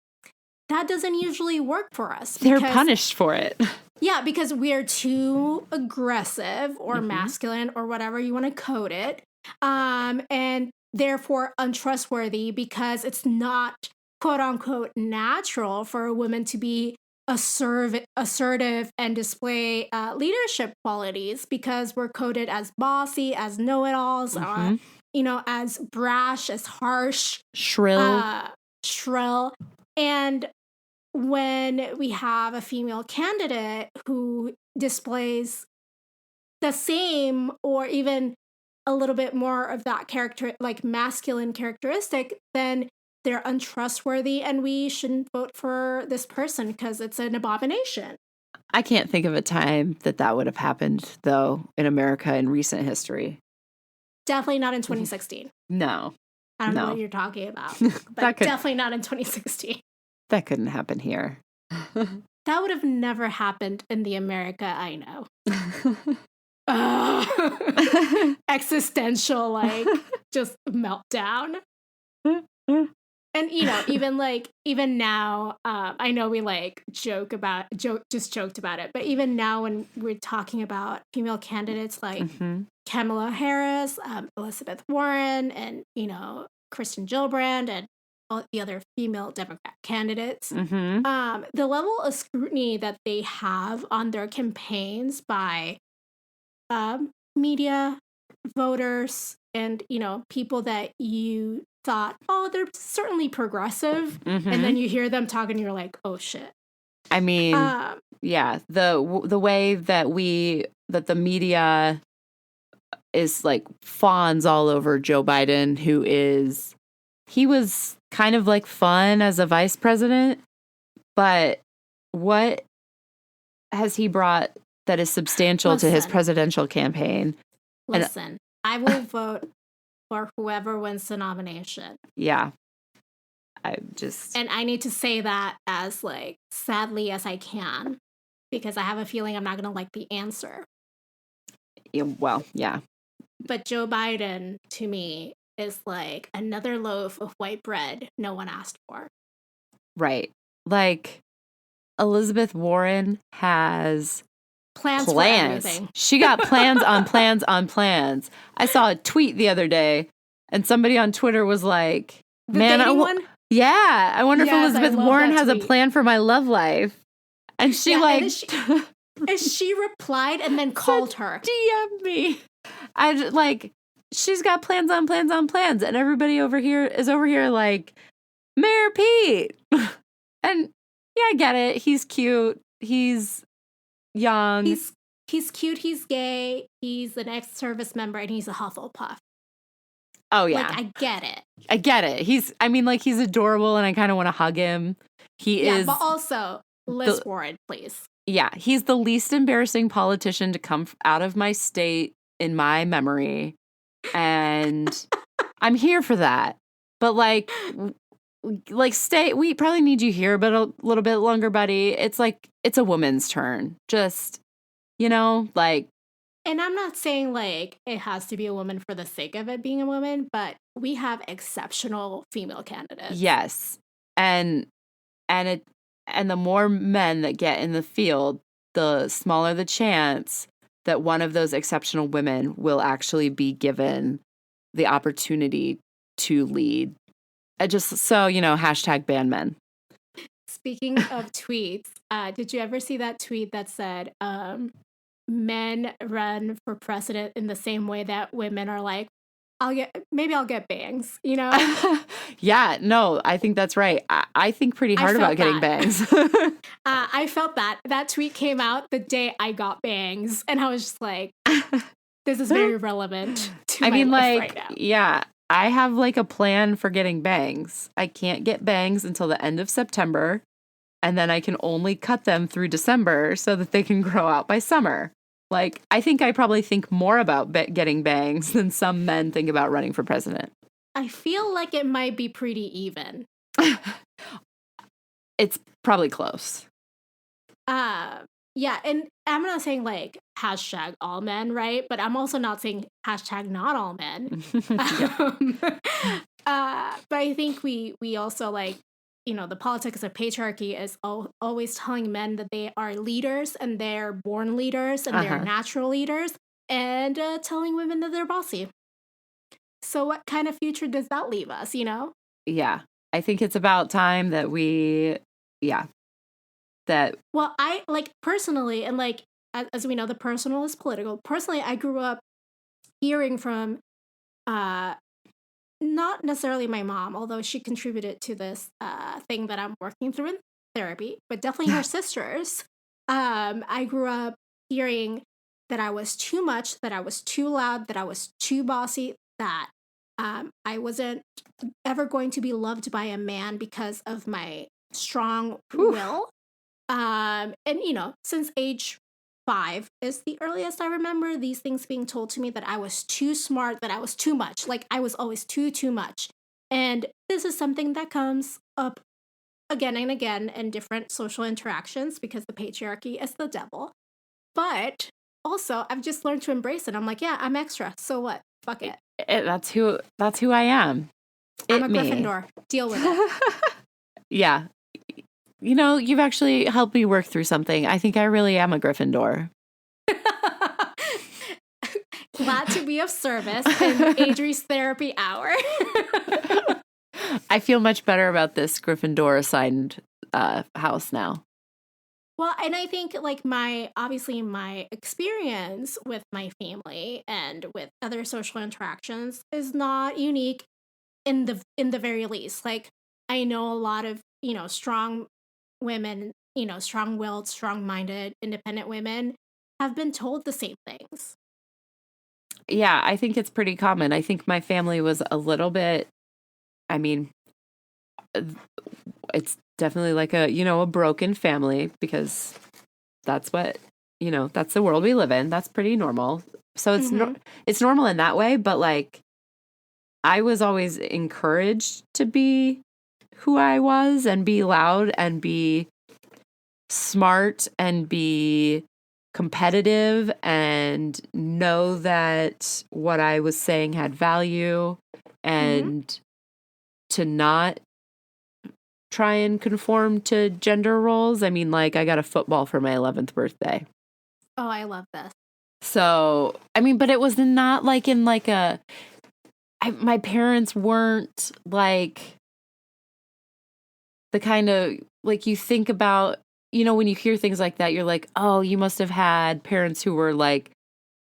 that doesn't usually work for us. They're punished for it. Yeah, because we're too aggressive or masculine or whatever you want to code it, and therefore untrustworthy because it's not, quote unquote, natural for a woman to be assertive and display leadership qualities because we're coded as bossy, as know-it-alls, as brash, as harsh, shrill. And when we have a female candidate who displays the same or even a little bit more of that character, like masculine characteristic, then they're untrustworthy and we shouldn't vote for this person because it's an abomination. I can't think of a time that would have happened, though, in America in recent history. Definitely not in 2016. No. I don't know what you're talking about. But definitely not in 2016. That couldn't happen here. That would have never happened in the America I know. Existential, just meltdown. And, even now, I know we joked about it, but even now when we're talking about female candidates like Kamala Harris, Elizabeth Warren, and, Kristen Gillibrand, and all the other female Democrat candidates, the level of scrutiny that they have on their campaigns by media, voters, and, people that you thought, oh, they're certainly progressive. And then you hear them talking and you're like, oh, shit. I mean, yeah, the way that the media is fawns all over Joe Biden, he was kind of fun as a vice president, but what has he brought that is substantial to his presidential campaign? Listen, I will vote for whoever wins the nomination. Yeah. And I need to say that as sadly as I can, because I have a feeling I'm not going to like the answer. Yeah, well, yeah. But Joe Biden, to me, is another loaf of white bread no one asked for. Right. Elizabeth Warren has plans. For everything. She got plans on plans on plans. I saw a tweet the other day, and somebody on Twitter was like, one? Yeah, I wonder if Elizabeth Warren has a plan for my love life. And she and she replied and then called her. DM me. She's got plans on plans on plans, and everybody is over here like, Mayor Pete. And yeah, I get it. He's cute. He's young. He's cute. He's gay. He's an ex-service member, and he's a Hufflepuff. Oh yeah, I get it. I get it. He's adorable, and I kind of want to hug him. He is. But also, Liz Warren, please. Yeah, he's the least embarrassing politician to come out of my state in my memory, and I'm here for that. But like, stay. We probably need you here, but a little bit longer, buddy. It's like, it's a woman's turn. Just, like. And I'm not saying like it has to be a woman for the sake of it being a woman, but we have exceptional female candidates. Yes. And the more men that get in the field, the smaller the chance that one of those exceptional women will actually be given the opportunity to lead. Just so, hashtag ban men. Speaking of tweets, did you ever see that tweet that said, men run for president in the same way that women are like, I'll get bangs, Yeah, no, I think that's right. I think pretty hard about getting bangs. I felt that tweet came out the day I got bangs, and I was just like, this is very relevant to my life right now. Yeah, I have like a plan for getting bangs. I can't get bangs until the end of September, and then I can only cut them through December so that they can grow out by summer. Like, I think I probably think more about getting bangs than some men think about running for president. I feel like it might be pretty even. It's probably close. Yeah, and I'm not saying like hashtag all men, right? But I'm also not saying hashtag not all men. But I think we also like, the politics of patriarchy is always telling men that they are leaders and they're born leaders and they're natural leaders, and telling women that they're bossy. So what kind of future does that leave us, Yeah, I think it's about time that well, I like personally, and like, as we know, the personal is political. Personally, I grew up hearing from, not necessarily my mom, although she contributed to this thing that I'm working through in therapy, but definitely her sisters. I grew up hearing that I was too much, that I was too loud, that I was too bossy, that I wasn't ever going to be loved by a man because of my strong will. And, since age 5 is the earliest I remember these things being told to me, that I was too smart, that I was too much. Like, I was always too much. And this is something that comes up again and again in different social interactions because the patriarchy is the devil. But also, I've just learned to embrace it. I'm like, yeah, I'm extra. So what? Fuck it. That's who I am. I'm a Gryffindor. Deal with it. Yeah. You've actually helped me work through something. I think I really am a Gryffindor. Glad to be of service in Adri's therapy hour. I feel much better about this Gryffindor assigned house now. Well, and I think like my experience with my family and with other social interactions is not unique in the very least. Like, I know a lot of, strong women, strong-willed, strong-minded, independent women have been told the same things. Yeah, I think it's pretty common. I think my family was a little bit, it's definitely like a broken family, because that's what, that's the world we live in. That's pretty normal. So it's it's normal in that way, but like, I was always encouraged to be who I was and be loud and be smart and be competitive and know that what I was saying had value, and to not try and conform to gender roles. I mean, like, I got a football for my 11th birthday. Oh, I love this. So, but it was not like in like my parents weren't like the kind of, like, you think about, when you hear things like that, you're like, oh, you must have had parents who were like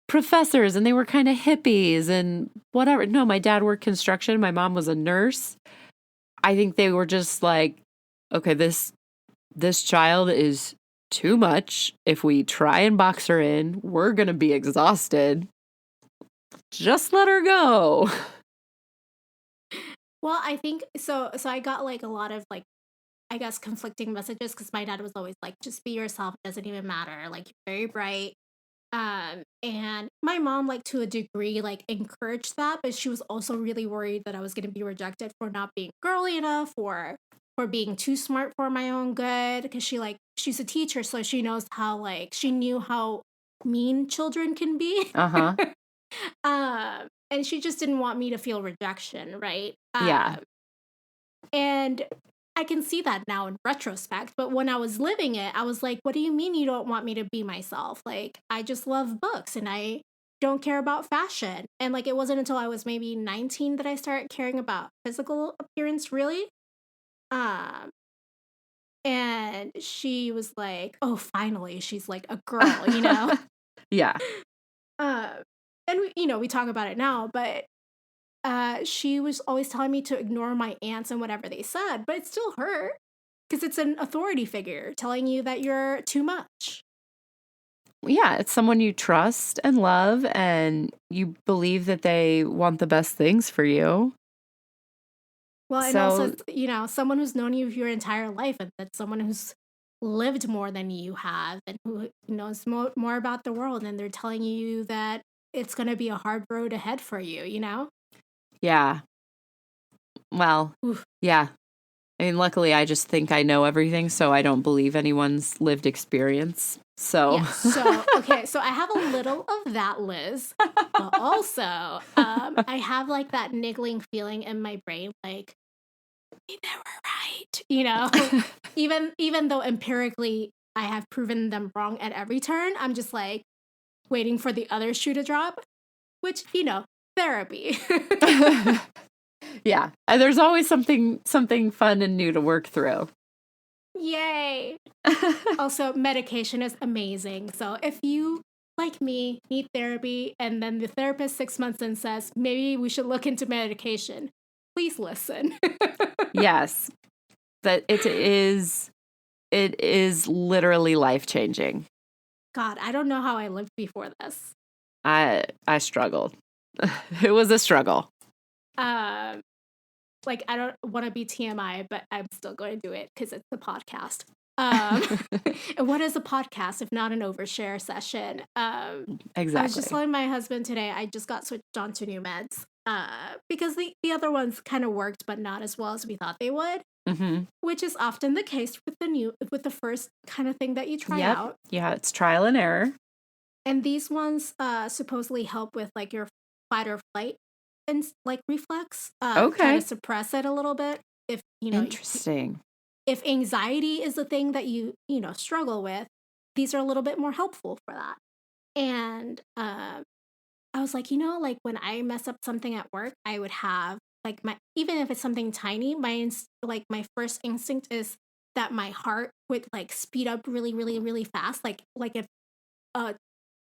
professors and they were kind of hippies and whatever. No, my dad worked construction. My mom was a nurse. I think they were just like, okay, this child is too much. If we try and box her in, we're going to be exhausted. Just let her go. Well, I think so I got like a lot of like, I guess, conflicting messages, because my dad was always like, just be yourself. It doesn't even matter. Like, you're very bright. And my mom, like, to a degree, like, encouraged that, but she was also really worried that I was going to be rejected for not being girly enough or for being too smart for my own good. Because she's a teacher, so she knows how, like, she knew how mean children can be. Uh-huh. And she just didn't want me to feel rejection, right? Yeah. And I can see that now in retrospect, but when I was living it, I was like, what do you mean you don't want me to be myself? Like, I just love books and I don't care about fashion. And like, it wasn't until I was maybe 19 that I started caring about physical appearance, really. And she was like, oh, finally, she's like a girl, you know? Yeah. And we talk about it now, but she was always telling me to ignore my aunts and whatever they said, but it still hurt because it's an authority figure telling you that you're too much. Yeah, it's someone you trust and love, and you believe that they want the best things for you. Well, and also, someone who's known you your entire life, and that's someone who's lived more than you have and who knows more about the world, and they're telling you that it's going to be a hard road ahead for you, you know? Yeah. Well, Oof. yeah. I mean, luckily, I just think I know everything, so I don't believe anyone's lived experience. So, yeah, so I have a little of that, Liz, but also I have like that niggling feeling in my brain, like, they were right, even though empirically I have proven them wrong at every turn, I'm just like waiting for the other shoe to drop, which, therapy. Yeah, and there's always something fun and new to work through. Yay. Also, medication is amazing. So if you, like me, need therapy and then the therapist 6 months in says, maybe we should look into medication, please listen. Yes, that it is literally life-changing. God, I don't know how I lived before this. I struggled. It was a struggle. Like, I don't want to be TMI, but I'm still going to do it because it's a podcast. And what is a podcast if not an overshare session? Exactly. I was just telling my husband today, I just got switched on to new meds because the other ones kind of worked, but not as well as we thought they would. Mm-hmm. Which is often the case with the first kind of thing that you try out. Yeah, it's trial and error. And these ones supposedly help with like your fight or flight and like reflex. Okay. Try to suppress it a little bit. If Interesting. If anxiety is the thing that you struggle with, these are a little bit more helpful for that. And I was like, like when I mess up something at work, I would have like even if it's something tiny, my first instinct is that my heart would like speed up really, really, really fast, like if a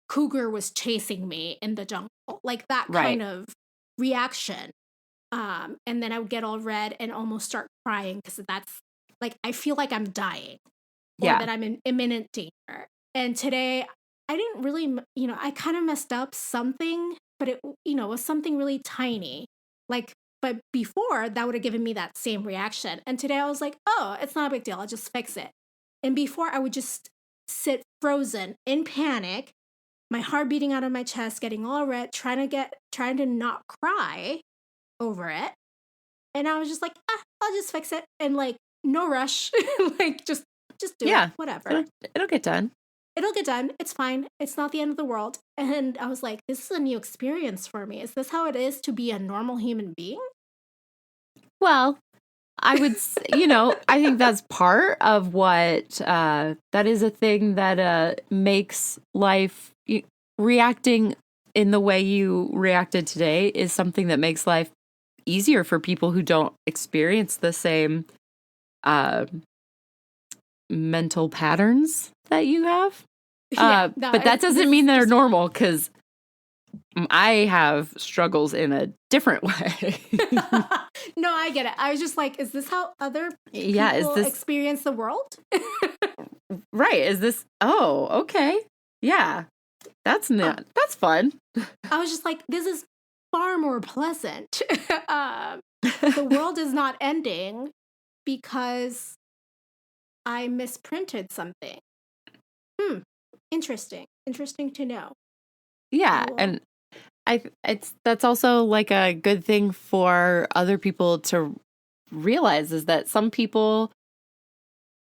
cougar was chasing me in the jungle, like that kind of reaction. And then I would get all red and almost start crying because that's like I feel like I'm dying, or that I'm in imminent danger. And today I didn't really, I kind of messed up something, but it, was something really tiny, like. But before, that would have given me that same reaction. And today I was like, oh, it's not a big deal. I'll just fix it. And before, I would just sit frozen in panic, my heart beating out of my chest, getting all red, trying to not cry over it. And I was just like, I'll just fix it. And like, no rush. Like, just do it. Whatever. It'll get done. It'll get done. It's fine. It's not the end of the world. And I was like, this is a new experience for me. Is this how it is to be a normal human being? Well, I would, I think that's part of what, that is a thing that makes life, reacting in the way you reacted today is something that makes life easier for people who don't experience the same mental patterns that you have. But that doesn't mean they're normal, because I have struggles in a different way. No, I get it. I was just like, is this how other people experience the world? Right. Is this, oh, okay. Yeah. That's fun. I was just like, this is far more pleasant. The world is not ending because I misprinted something. Interesting. interesting to know. Yeah, and that's also like a good thing for other people to realize, is that some people,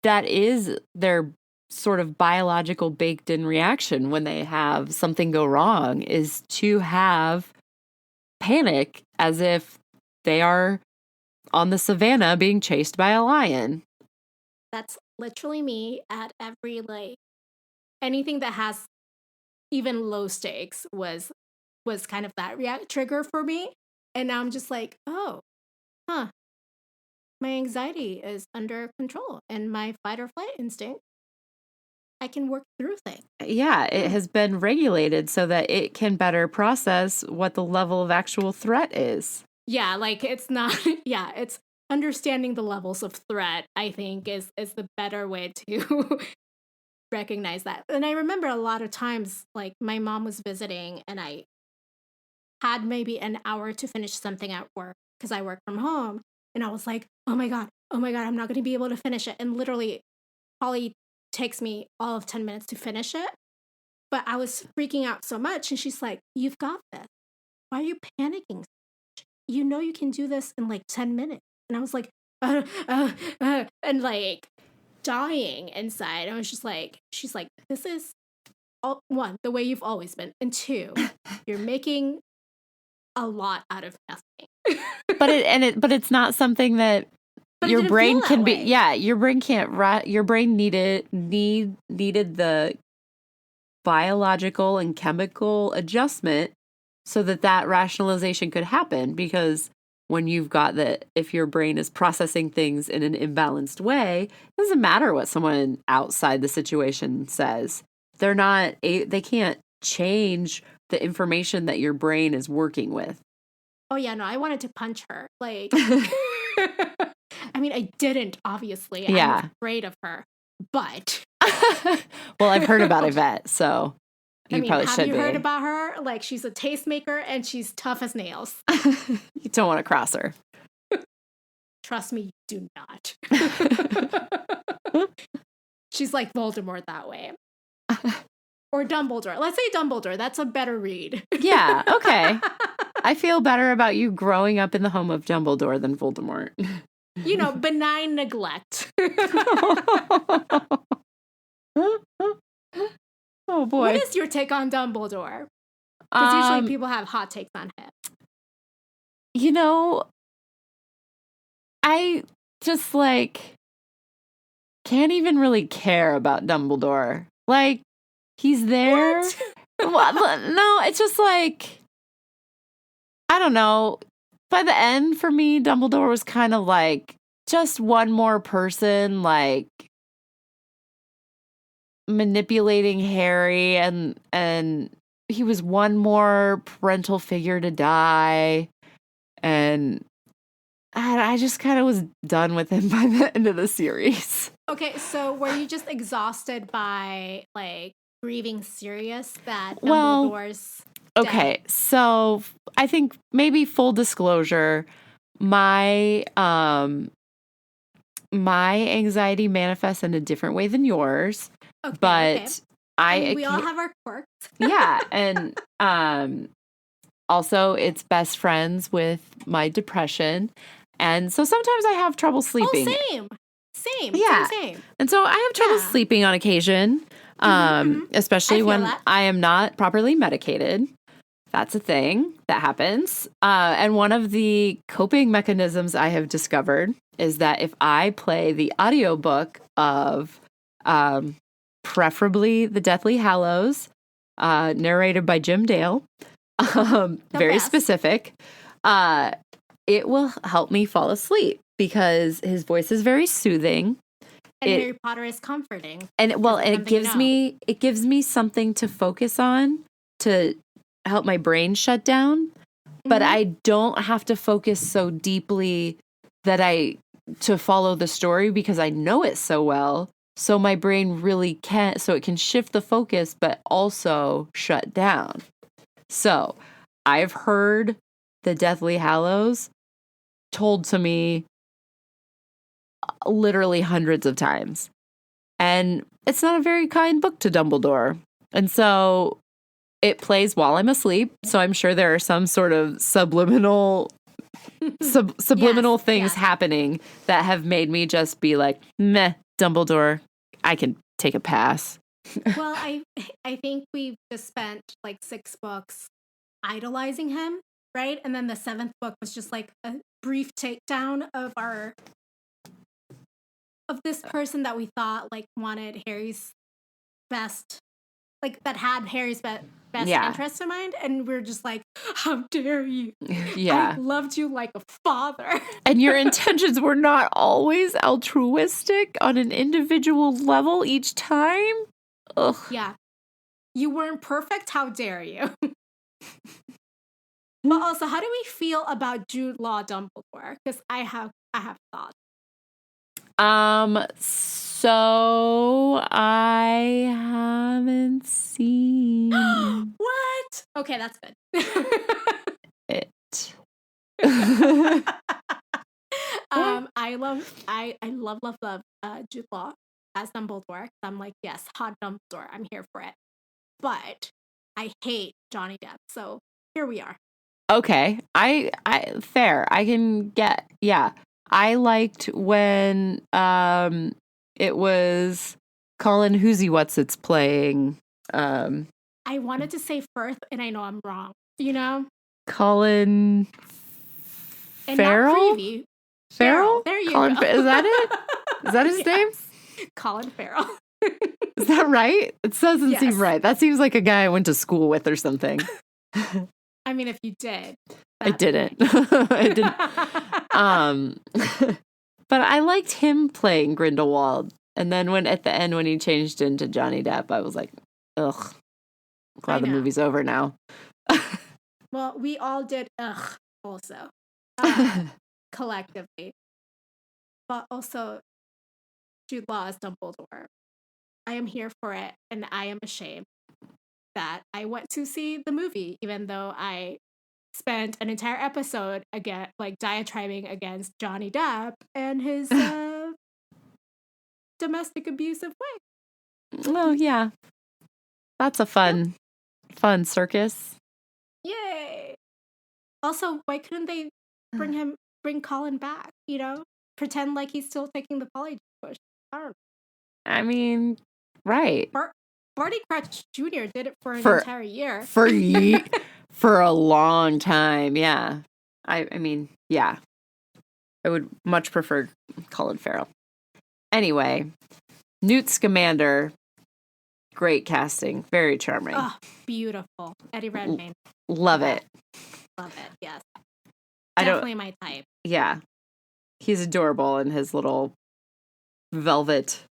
that is their sort of biological baked in reaction when they have something go wrong, is to have panic as if they are on the savannah being chased by a lion. That's literally me at every, like, anything that has even low stakes was kind of that trigger for me. And now I'm just like, oh, huh. My anxiety is under control, and my fight or flight instinct, I can work through things. Yeah, it has been regulated so that it can better process what the level of actual threat is. Yeah, like it's not, yeah, it's understanding the levels of threat, I think, is the better way to recognize that. And I remember a lot of times, like, my mom was visiting and I had maybe an hour to finish something at work because I work from home. And I was like, oh my God, I'm not going to be able to finish it. And literally, probably takes me all of 10 minutes to finish it. But I was freaking out so much. And she's like, you've got this. Why are you panicking so much? You know you can do this in like 10 minutes. And I was like, and like dying inside. I was just like, she's like, this is, one, the way you've always been. And two, you're making a lot out of nothing. But it's not something that your brain can be. Way. Yeah, your brain can't. Your brain needed the biological and chemical adjustment so that rationalization could happen. Because when you've got if your brain is processing things in an imbalanced way, it doesn't matter what someone outside the situation says. They can't change the information that your brain is working with. Oh yeah, no, I wanted to punch her. Like, I mean, I didn't, obviously. Yeah. I'm afraid of her, but. Well, I've heard about Yvette, so you probably should be. Have you heard about her? Like, she's a tastemaker and she's tough as nails. You don't want to cross her. Trust me, you do not. She's like Voldemort that way. Or Dumbledore. Let's say Dumbledore. That's a better read. Yeah, okay. I feel better about you growing up in the home of Dumbledore than Voldemort. You know, benign neglect. Oh, boy. What is your take on Dumbledore? Because usually people have hot takes on him. You know, I just, like, can't even really care about Dumbledore. Like, he's there. What? Well, no, it's just like, I don't know. By the end, for me, Dumbledore was kind of like just one more person, like, manipulating Harry, and he was one more parental figure to die, and I just kind of was done with him by the end of the series. Okay, so were you just exhausted by, like, grieving Sirius that Well, Dumbledore's okay, dead? so I think maybe full disclosure, my anxiety manifests in a different way than yours. Okay, But I mean, we all have our quirks. Yeah, and also it's best friends with my depression, and so sometimes I have trouble sleeping. Oh, same. Yeah. Same. And so I have trouble sleeping on occasion, especially when I am not properly medicated. That's a thing that happens. And one of the coping mechanisms I have discovered is that if I play the audiobook of preferably The Deathly Hallows, narrated by Jim Dale, very specific, it will help me fall asleep because his voice is very soothing. And Harry Potter is comforting. And it gives me something to focus on to help my brain shut down. But I don't have to focus so deeply to follow the story because I know it so well. So my brain really so it can shift the focus, but also shut down. So I've heard The Deathly Hallows told to me literally hundreds of times. And it's not a very kind book to Dumbledore. And so it plays while I'm asleep. So I'm sure there are some sort of subliminal things happening that have made me just be like, meh, Dumbledore, I can take a pass. Well, I think we've just spent like 6 books idolizing him, right? And then the 7th book was just like a brief takedown of this person that we thought like wanted Harry's best, like that had Harry's best interest in mind, and we're just like, how dare you? Yeah, I loved you like a father. And your intentions were not always altruistic on an individual level each time. Ugh. Yeah, you weren't perfect. How dare you? But also, how do we feel about Jude Law Dumbledore? Because I have thoughts. So I haven't seen What? Okay, that's good. it. I love Jude Law as Dumbledore. I'm like, yes, hot Dumbledore. I'm here for it. But I hate Johnny Depp. So here we are. Okay. I fair. I can get, yeah. I liked when it was Colin Who's-He-What's-It's playing. I wanted to say Firth, and I know I'm wrong. You know? Colin and Farrell? Not Freevee. Farrell? There you Colin go. Is that it? Is that his name? Colin Farrell. Is that right? It doesn't Yes. seem right. That seems like a guy I went to school with or something. I mean, if you did. I didn't. I didn't. But I liked him playing Grindelwald. And then at the end when he changed into Johnny Depp, I was like, ugh. Glad the movie's over now. Well, we all did ugh also. Collectively. But also, Jude Law as Dumbledore. I am here for it, and I am ashamed that I went to see the movie, even though I spent an entire episode again, like diatribing against Johnny Depp and his domestic abusive way. Oh yeah, that's a fun circus. Yay! Also, why couldn't they bring Colin back? You know, pretend like he's still taking the poly push. I don't know. I mean, right. Barty Crouch Jr. did it for an entire year. For a long time, yeah. I mean, yeah. I would much prefer Colin Farrell. Anyway, Newt Scamander, great casting, very charming. Oh, beautiful. Eddie Redmayne. Love it. Love it, yes. Definitely my type. Yeah. He's adorable in his little velvet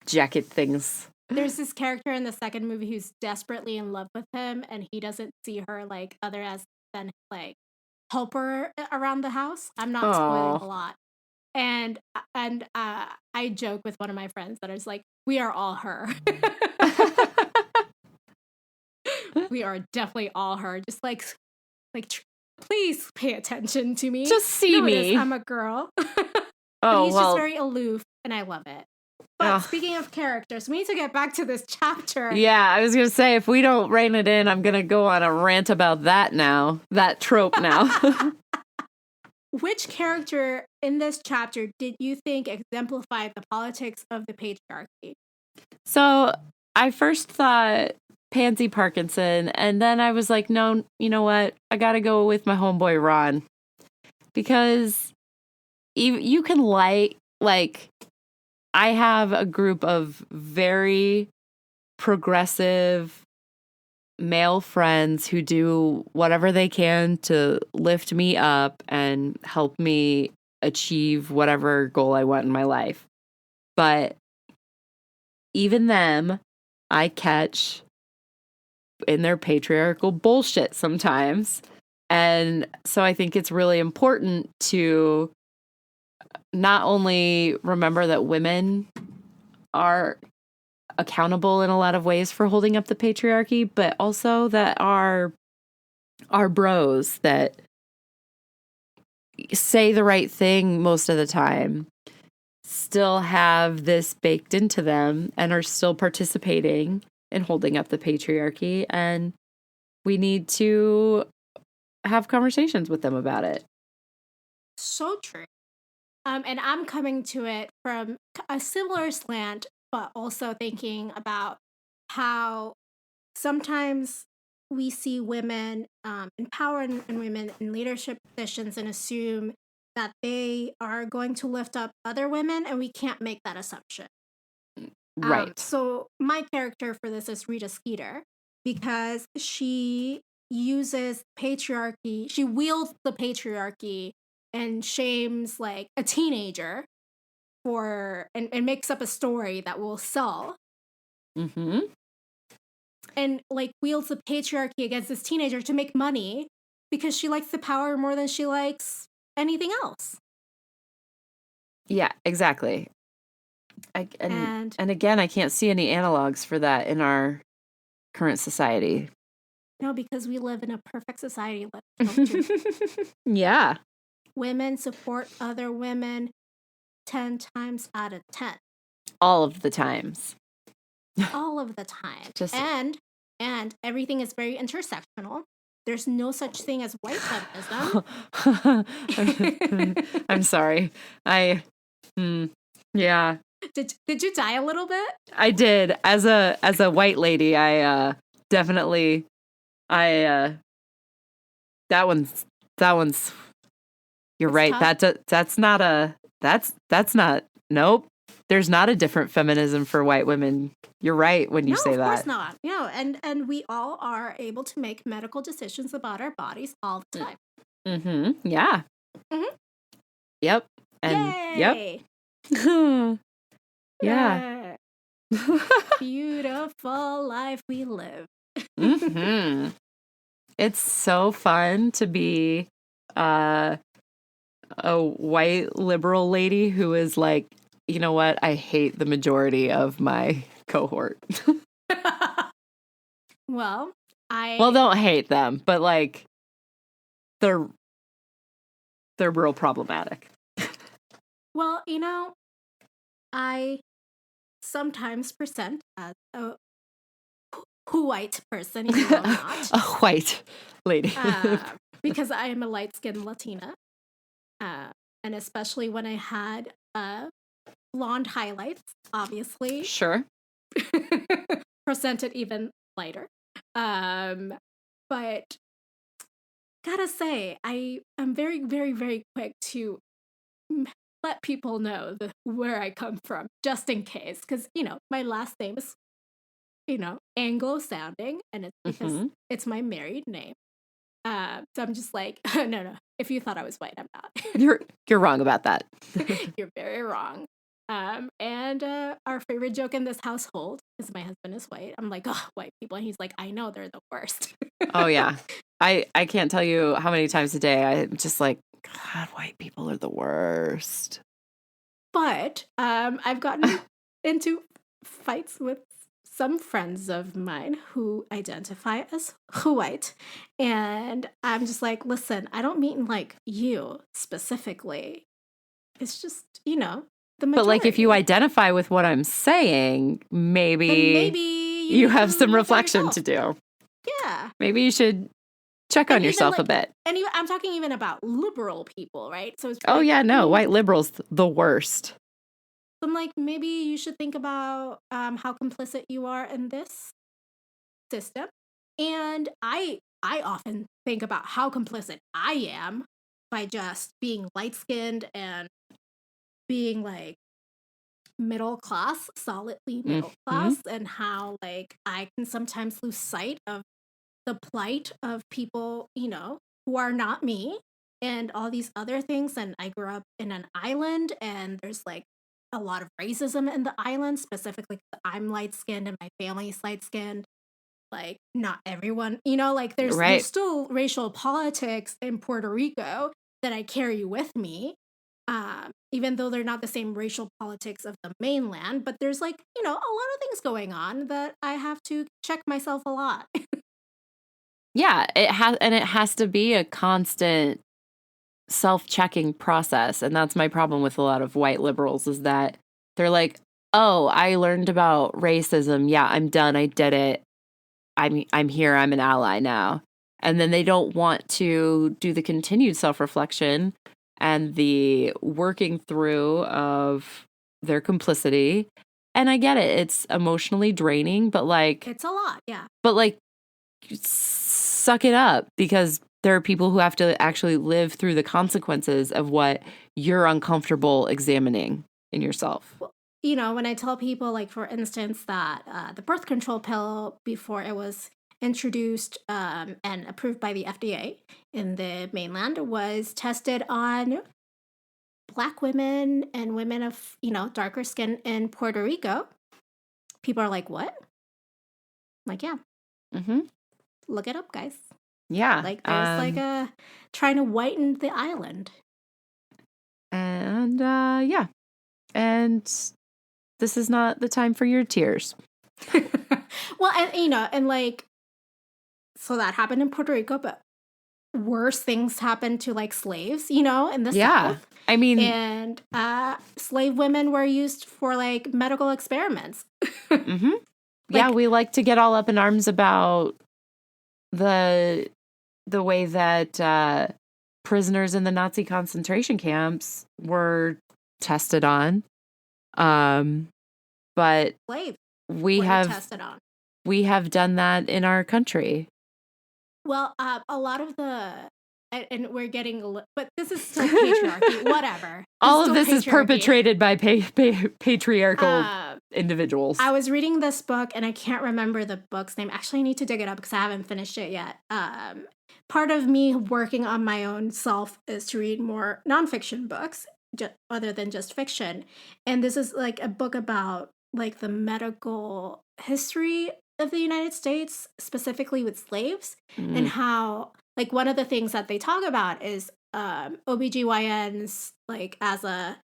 jacket things. There's this character in the second movie who's desperately in love with him, and he doesn't see her like other than like helper around the house. I'm not spoiling a lot. And I joke with one of my friends that is like, we are all her. We are definitely all her. Just like please pay attention to me. Just see me. I'm a girl. He's just very aloof, and I love it. But speaking of characters, we need to get back to this chapter. Yeah, I was going to say, if we don't rein it in, I'm going to go on a rant about that trope now. Which character in this chapter did you think exemplified the politics of the patriarchy? So I first thought Pansy Parkinson, and then I was like, no, you know what? I got to go with my homeboy Ron. Because you can like, I have a group of very progressive male friends who do whatever they can to lift me up and help me achieve whatever goal I want in my life. But even them, I catch in their patriarchal bullshit sometimes. And so I think it's really important to not only remember that women are accountable in a lot of ways for holding up the patriarchy, but also that our bros that say the right thing most of the time still have this baked into them and are still participating in holding up the patriarchy, and we need to have conversations with them about it. So true. And I'm coming to it from a similar slant, but also thinking about how sometimes we see women in power and women in leadership positions and assume that they are going to lift up other women, and we can't make that assumption. Right. So my character for this is Rita Skeeter, because she uses patriarchy, she wields the patriarchy and shames like a teenager for and makes up a story that will sell. Mm-hmm. And like wields the patriarchy against this teenager to make money because she likes the power more than she likes anything else. Yeah, exactly. And again, I can't see any analogs for that in our current society. No, because we live in a perfect society. Yeah. Women support other women 10 times out of 10. All of the times. All of the time. And everything is very intersectional. There's no such thing as white feminism. I'm sorry. Yeah. Did you die a little bit? I did. As a white lady, I definitely that one's you're right. Tough. That's not nope. There's not a different feminism for white women. You're right when you say that. No, of course not. No, and we all are able to make medical decisions about our bodies all the time. Mm-hmm. Yeah. Mm-hmm. Yep. And yay! Yep. Yeah. Beautiful life we live. Mm-hmm. It's so fun to be a white liberal lady who is like, you know what? I hate the majority of my cohort. Well, don't hate them, but like they're real problematic. Well, I sometimes present as a white person, even though I'm not. A white lady. Because I am a light-skinned Latina. And especially when I had blonde highlights, obviously. Sure. Presented even lighter. But gotta say, I am very, very, very quick to let people know where I come from, just in case. Because, my last name is, Anglo-sounding, and it's because it's my married name. So I'm just like, no. If you thought I was white, I'm not. You're wrong about that. You're very wrong. And our favorite joke in this household is my husband is white. I'm like, oh, white people. And he's like, I know, they're the worst. Oh, yeah. I can't tell you how many times a day I'm just like, God, white people are the worst. But I've gotten into fights with some friends of mine who identify as white. And I'm just like, listen, I don't mean like you specifically. It's just, the majority. But like if you identify with what I'm saying, maybe you have some reflection to do. Yeah. Maybe you should check on yourself a bit. And I'm talking even about liberal people, right? So it's white liberals, the worst. I'm like, maybe you should think about how complicit you are in this system. And I often think about how complicit I am by just being light-skinned and being like middle class, solidly middle class, and how like I can sometimes lose sight of the plight of people, who are not me and all these other things. And I grew up in an island, and there's like a lot of racism in the island, specifically I'm light-skinned and my family's light-skinned. Like, not everyone, like there's still racial politics in Puerto Rico that I carry with me, even though they're not the same racial politics of the mainland. But there's like, a lot of things going on that I have to check myself a lot. Yeah, it has to be a constant self-checking process. And that's my problem with a lot of white liberals, is that they're like, oh, I learned about racism. Yeah, I'm done. I did it. I'm here. I'm an ally now. And then they don't want to do the continued self-reflection and the working through of their complicity. And I get it. It's emotionally draining, but like... It's a lot, yeah. But like, suck it up, because there are people who have to actually live through the consequences of what you're uncomfortable examining in yourself. Well, you know, when I tell people, like, for instance, that the birth control pill, before it was introduced and approved by the FDA in the mainland, was tested on Black women and women of, you know, darker skin in Puerto Rico. People are like, what? I'm like, yeah. Mm-hmm. Look it up, guys. Yeah. Like, there's like a trying to whiten the island. And yeah. And this is not the time for your tears. Well, and, you know, and like, so that happened in Puerto Rico, but worse things happened to like slaves, you know, in the South. I mean, and slave women were used for like medical experiments. mm-hmm. Yeah, we like to get all up in arms about the way that prisoners in the Nazi concentration camps were tested on. But slaves we have tested on. We have done that in our country. Well, a lot of the, and we're getting, but this is still patriarchy, whatever. All of this is perpetrated by patriarchal individuals. I was reading this book, and I can't remember the book's name. Actually, I need to dig it up because I haven't finished it yet. Part of me working on my own self is to read more nonfiction books, other than just fiction. And this is like a book about like the medical history of the United States, specifically with slaves, and how, like, one of the things that they talk about is OBGYNs, like, as a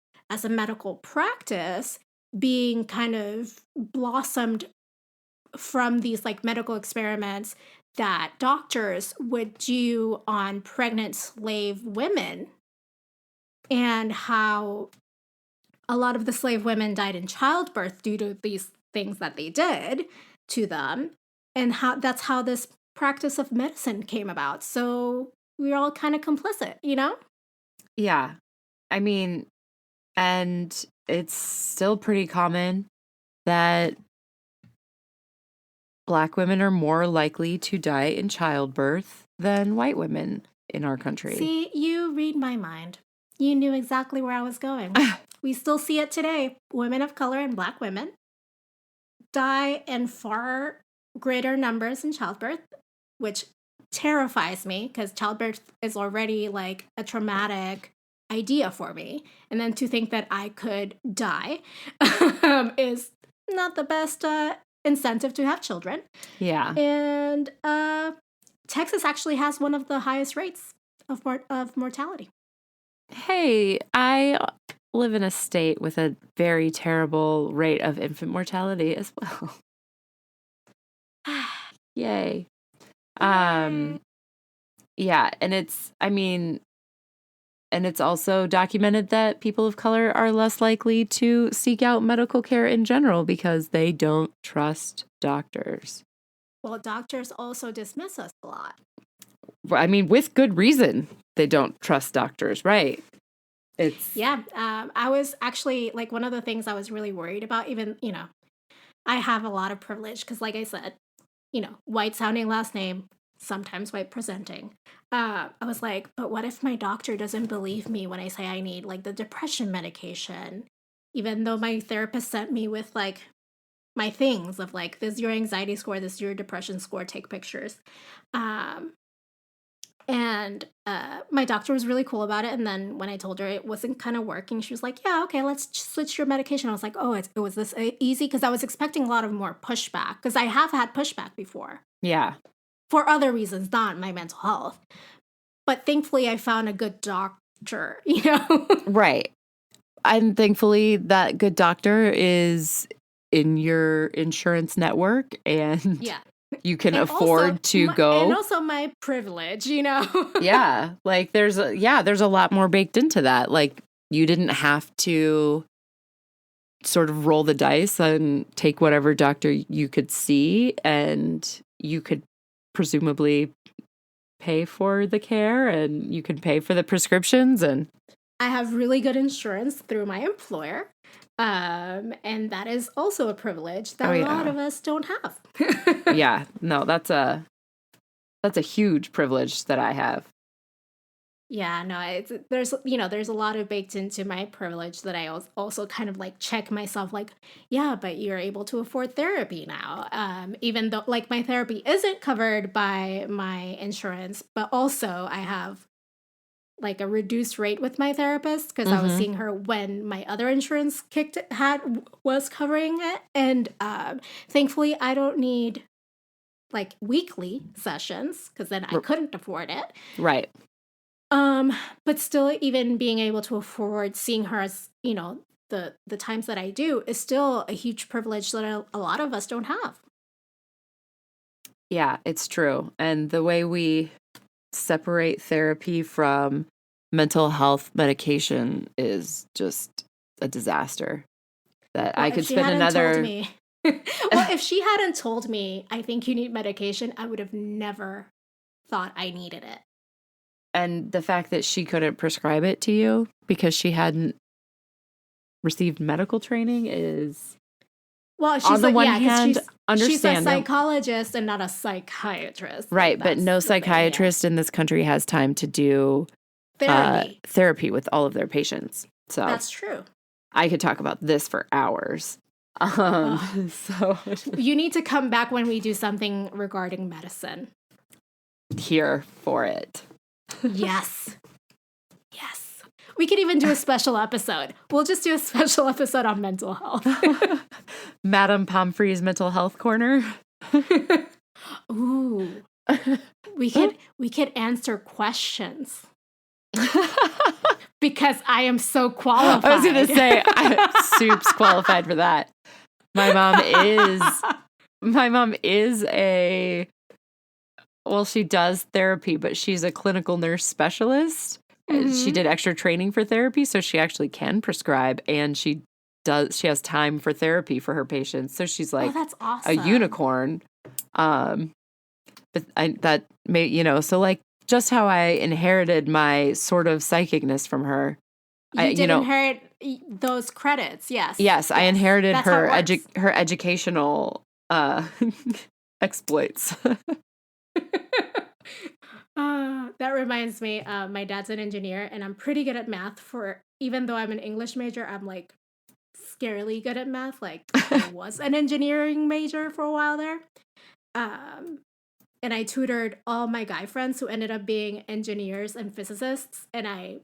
medical practice, being kind of blossomed from these, like, medical experiments that doctors would do on pregnant slave women, and how a lot of the slave women died in childbirth due to these things that they did to them, and how that's how this practice of medicine came about. So we're all kind of complicit, you know? Yeah. I mean, and it's still pretty common that Black women are more likely to die in childbirth than white women in our country. See, you read my mind. You knew exactly where I was going. We still see it today. Women of color and Black women die in far greater numbers in childbirth, which terrifies me because childbirth is already like a traumatic idea for me. And then to think that I could die is not the best incentive to have children. Yeah. And Texas actually has one of the highest rates of mortality. Hey, I live in a state with a very terrible rate of infant mortality as well. Yay. Yeah, and it's also documented that people of color are less likely to seek out medical care in general because they don't trust doctors. Well, doctors also dismiss us a lot. I mean, with good reason, they don't trust doctors, right? I was actually, like, one of the things I was really worried about, even, you know, I have a lot of privilege because, like I said, you know, white sounding last name, sometimes white presenting. I was like, but what if my doctor doesn't believe me when I say I need, like, the depression medication, even though my therapist sent me with, like, my things of, like, this is your anxiety score, this is your depression score, take pictures. And my doctor was really cool about it. And then when I told her it wasn't kind of working, she was like, yeah, okay, let's switch your medication. I was like, oh, it was this easy? Because I was expecting a lot of more pushback, because I have had pushback before. Yeah. For other reasons, not my mental health. But thankfully, I found a good doctor, you know? Right. And thankfully, that good doctor is in your insurance network, and yeah. You can afford to go. And also my privilege, you know? Yeah. Like there's a lot more baked into that. Like you didn't have to sort of roll the dice and take whatever doctor you could see, and you could presumably pay for the care and you can pay for the prescriptions. And I have really good insurance through my employer. And that is also a privilege that a lot of us don't have. Yeah, no, that's a huge privilege that I have. Yeah, no, there's a lot of baked into my privilege that I also kind of like check myself like, yeah, but you're able to afford therapy now. Even though like my therapy isn't covered by my insurance, but also I have like a reduced rate with my therapist because I was seeing her when my other insurance was covering it. And thankfully I don't need like weekly sessions because then I couldn't afford it. Right. But still, even being able to afford seeing her as, the times that I do is still a huge privilege that a lot of us don't have. Yeah, it's true. And the way we separate therapy from mental health medication is just a disaster. That I could spend another... Well, if she hadn't told me, I think you need medication, I would have never thought I needed it. And the fact that she couldn't prescribe it to you because she hadn't received medical training is, well, she's on the like, one yeah, hand, she's a psychologist and not a psychiatrist. Right, but no psychiatrist in this country has time to do therapy with all of their patients. So that's true. I could talk about this for hours. So you need to come back when we do something regarding medicine. Here for it. Yes. We could even do a special episode. We'll just do a special episode on mental health. Madame Pomfrey's mental health corner. Ooh. We could answer questions. Because I am so qualified. I was going to say, Soup's qualified for that. My mom is well, she does therapy, but she's a clinical nurse specialist. She did extra training for therapy, so she actually can prescribe, and she has time for therapy for her patients. So she's like that's awesome. A unicorn. But so like just how I inherited my sort of psychicness from her. You did inherit those credits, yes. Yes, I inherited her educational exploits. That reminds me, my dad's an engineer, and I'm pretty good at math. Even though I'm an English major, I'm like scarily good at math. Like I was an engineering major for a while there. And I tutored all my guy friends who ended up being engineers and physicists, and I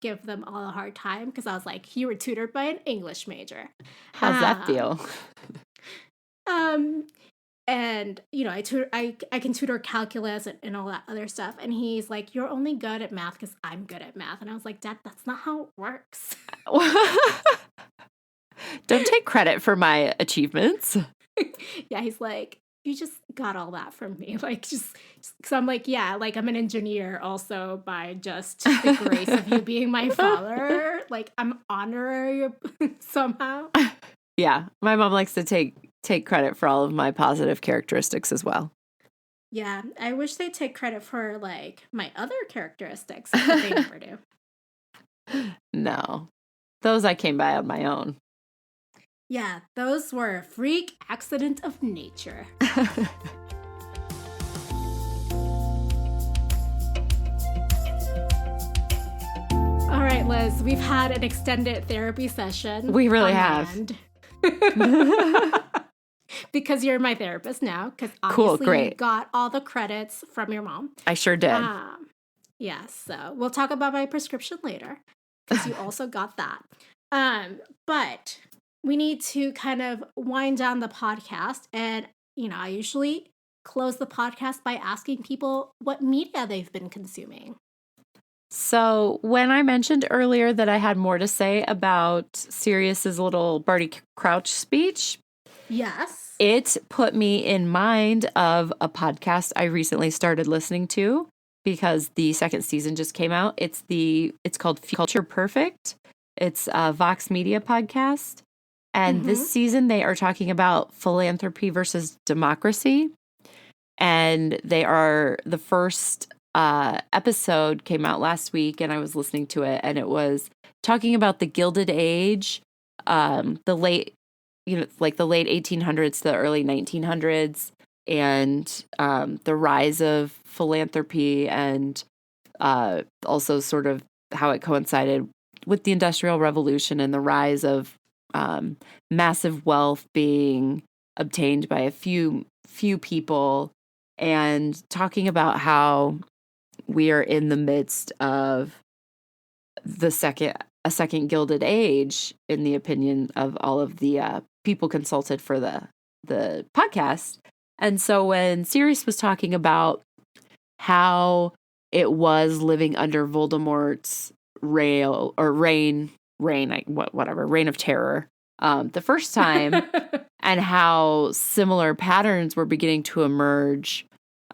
give them all a hard time because I was like, you were tutored by an English major. How's that feel? And I can tutor calculus and all that other stuff. And he's like, you're only good at math because I'm good at math. And I was like, Dad, that's not how it works. Don't take credit for my achievements. Yeah, he's like, you just got all that from me. Like, just because I'm like, yeah, like I'm an engineer also by just the grace of you being my father. Like, I'm honorary somehow. Yeah, my mom likes to take credit for all of my positive characteristics as well. Yeah, I wish they'd take credit for like my other characteristics, but they never do. No, those I came by on my own. Yeah, those were a freak accident of nature. All right, Liz, we've had an extended therapy session. We really have. Because you're my therapist now, because obviously you got all the credits from your mom. I sure did. Yeah, so we'll talk about my prescription later, because you also got that. But we need to kind of wind down the podcast. And, I usually close the podcast by asking people what media they've been consuming. So when I mentioned earlier that I had more to say about Sirius's little Barty Crouch speech, yes, it put me in mind of a podcast I recently started listening to because the second season just came out. It's called Future Perfect. It's a Vox Media podcast. And this season, they are talking about philanthropy versus democracy. And the first episode came out last week, and I was listening to it, and it was talking about the Gilded Age, the late 1800s to the early 1900s, and the rise of philanthropy, and also sort of how it coincided with the Industrial Revolution and the rise of massive wealth being obtained by a few people, and talking about how we are in the midst of a second Gilded Age, in the opinion of all of the people consulted for the podcast. And so when Sirius was talking about how it was living under Voldemort's reign of terror the first time, and how similar patterns were beginning to emerge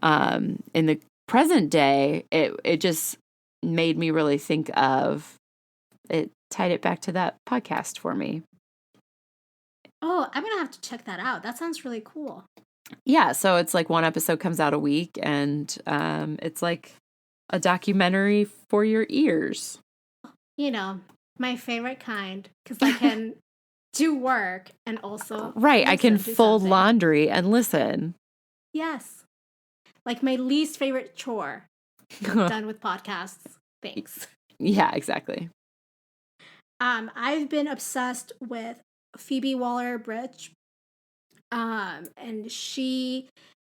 in the present day, it just made me really think of it, tied it back to that podcast for me. Oh, I'm going to have to check that out. That sounds really cool. Yeah, so it's like one episode comes out a week, and it's like a documentary for your ears. You know, my favorite kind, because I can do work and also right. I can fold laundry and listen. Yes, like my least favorite chore. Done with podcasts. Thanks. Yeah, exactly. I've been obsessed with Phoebe Waller-Bridge, and she.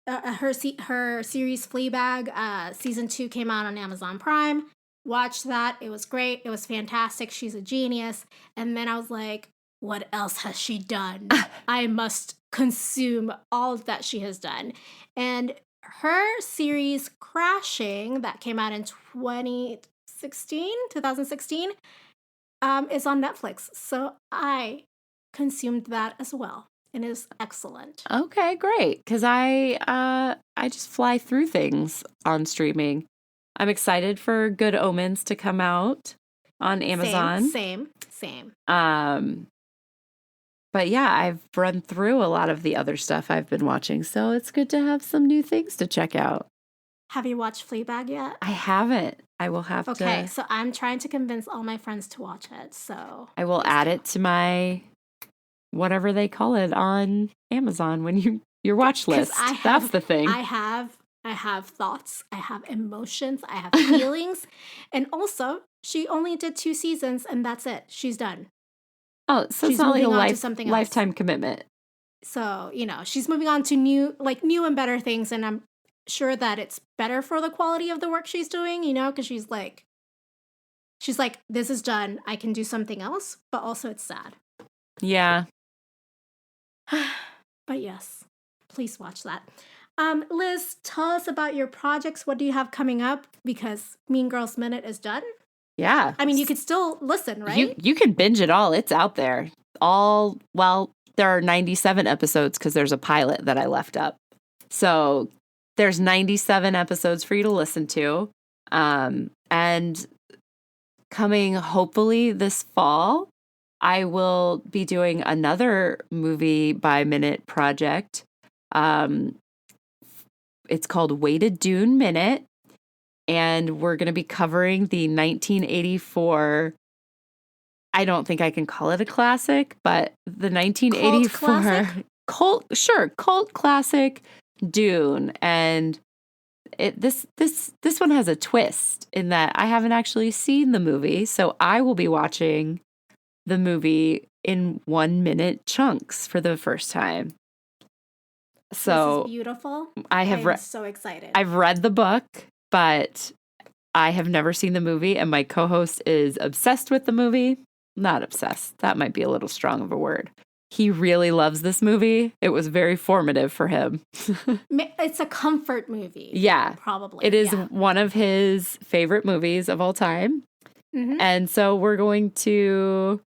Her series Fleabag, season 2 came out on Amazon Prime. Watched that. It was great. It was fantastic. She's a genius. And then I was like, what else has she done? I must consume all that she has done. And her series Crashing, that came out in 2016, is on Netflix. So I consumed that as well. And it is excellent. Okay, great. Because I just fly through things on streaming. I'm excited for Good Omens to come out on Amazon. Same. But yeah, I've run through a lot of the other stuff I've been watching, so it's good to have some new things to check out. Have you watched Fleabag yet? I haven't. I will have to. Okay, so I'm trying to convince all my friends to watch it, so... I will add it to my... whatever they call it on Amazon when your watch list. That's the thing. I have thoughts, I have emotions, I have feelings, and also she only did 2 seasons and that's it. She's done. Oh, so she's it's not like a lifetime commitment. So, she's moving on to new and better things, and I'm sure that it's better for the quality of the work she's doing, because she's like, this is done. I can do something else, but also it's sad. Yeah. But yes, please watch that. Liz, tell us about your projects. What do you have coming up? Because Mean Girls Minute is done. Yeah. I mean, you could still listen, right? You can binge it all. It's out there. There are 97 episodes because there's a pilot that I left up. So there's 97 episodes for you to listen to. And coming hopefully this fall, I will be doing another movie by minute project. It's called Weighted Dune Minute. And we're going to be covering the 1984, I don't think I can call it a classic, but the 1984 cult classic Dune. And this one has a twist in that I haven't actually seen the movie, so I will be watching the movie in 1-minute chunks for the first time. So this is beautiful. I'm so excited. I've read the book, but I have never seen the movie, and my co-host is obsessed with the movie. Not obsessed. That might be a little strong of a word. He really loves this movie. It was very formative for him. It's a comfort movie. Yeah. Probably. It is one of his favorite movies of all time. Mm-hmm. And so we're going to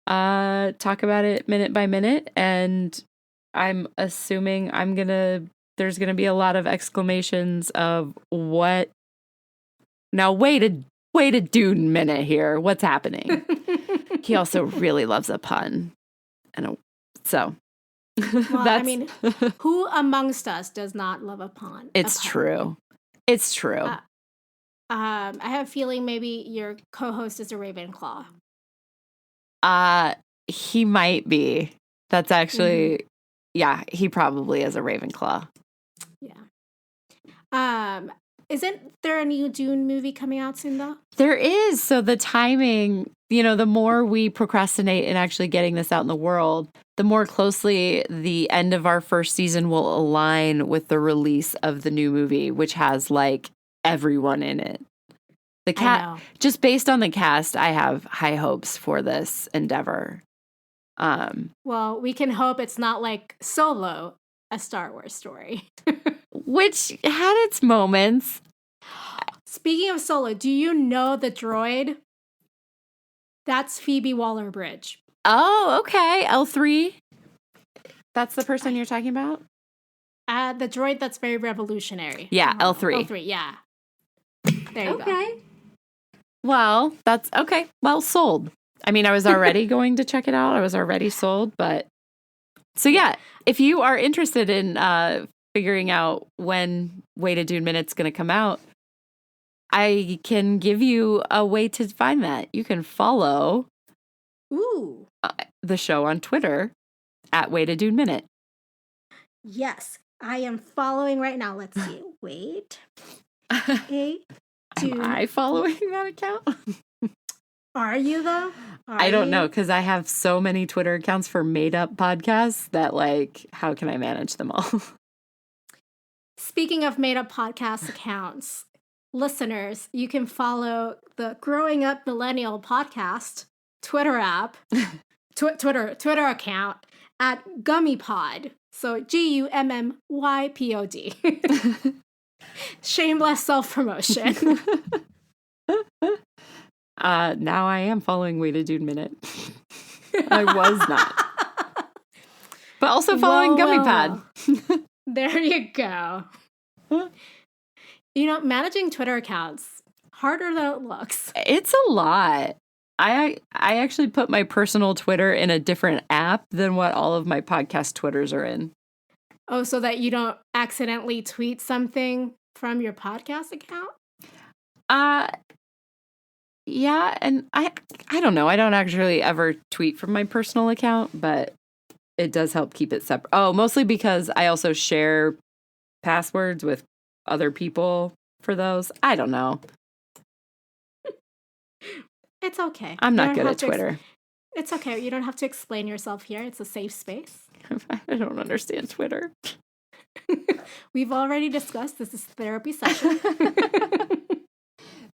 talk about it minute by minute, and I'm assuming there's going to be a lot of exclamations of what. Now, wait a Dune minute here. What's happening? He also really loves a pun. So Well, I mean, who amongst us does not love a pun? It's true. It's true. I have a feeling maybe your co-host is a Ravenclaw. He might be. That's actually, yeah, he probably is a Ravenclaw. Yeah. Isn't there a new Dune movie coming out soon, though? There is. So the timing, the more we procrastinate in actually getting this out in the world, the more closely the end of our first season will align with the release of the new movie, which has like everyone in it. Just based on the cast, I have high hopes for this endeavor. Well, we can hope it's not like Solo, a Star Wars story. Which had its moments. Speaking of Solo, do you know the droid? That's Phoebe Waller-Bridge. Oh, okay. L3. That's the person you're talking about? The droid that's very revolutionary. Yeah, L3. L3, yeah. There you go. Well, that's okay. Well, sold. I mean, I was already going to check it out. I was already sold, but... So yeah, if you are interested in figuring out when Way to Dune Minute's going to come out, I can give you a way to find that. You can follow the show on Twitter at Way to Dune Minute. Yes, I am following right now. Let's see. Wait. Am I following that account? Are you, though? I don't know, because I have so many Twitter accounts for made-up podcasts that, like, how can I manage them all? Speaking of made-up podcast accounts, listeners, you can follow the Growing Up Millennial podcast Twitter app, Twitter account at GummyPod. So GUMMYPOD. Shameless self-promotion. Now I am following Way to Dune Minute. I was not. But also following GummyPod. There you go. Managing Twitter accounts, harder than it looks. It's a lot. I actually put my personal Twitter in a different app than what all of my podcast Twitters are in. Oh, so that you don't accidentally tweet something from your podcast account? Yeah, and I don't know. I don't actually ever tweet from my personal account, but it does help keep it separate. Oh, mostly because I also share passwords with other people for those. I don't know. It's okay. I'm not good at Twitter. It's okay. You don't have to explain yourself here. It's a safe space. I don't understand Twitter. We've already discussed this is a therapy session.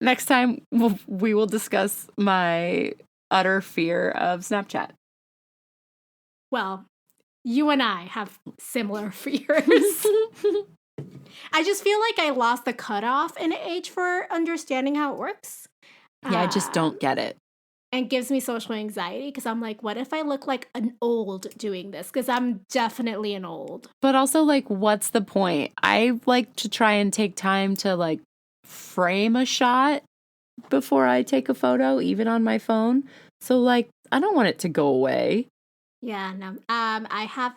Next time, we will discuss my utter fear of Snapchat. Well, you and I have similar fears. I just feel like I lost the cutoff in age for understanding how it works. Yeah, I just don't get it. And gives me social anxiety because I'm like, what if I look like an old doing this? Because I'm definitely an old. But also, like, what's the point? I like to try and take time to, like, frame a shot before I take a photo, even on my phone. So, like, I don't want it to go away. Yeah, no. I have,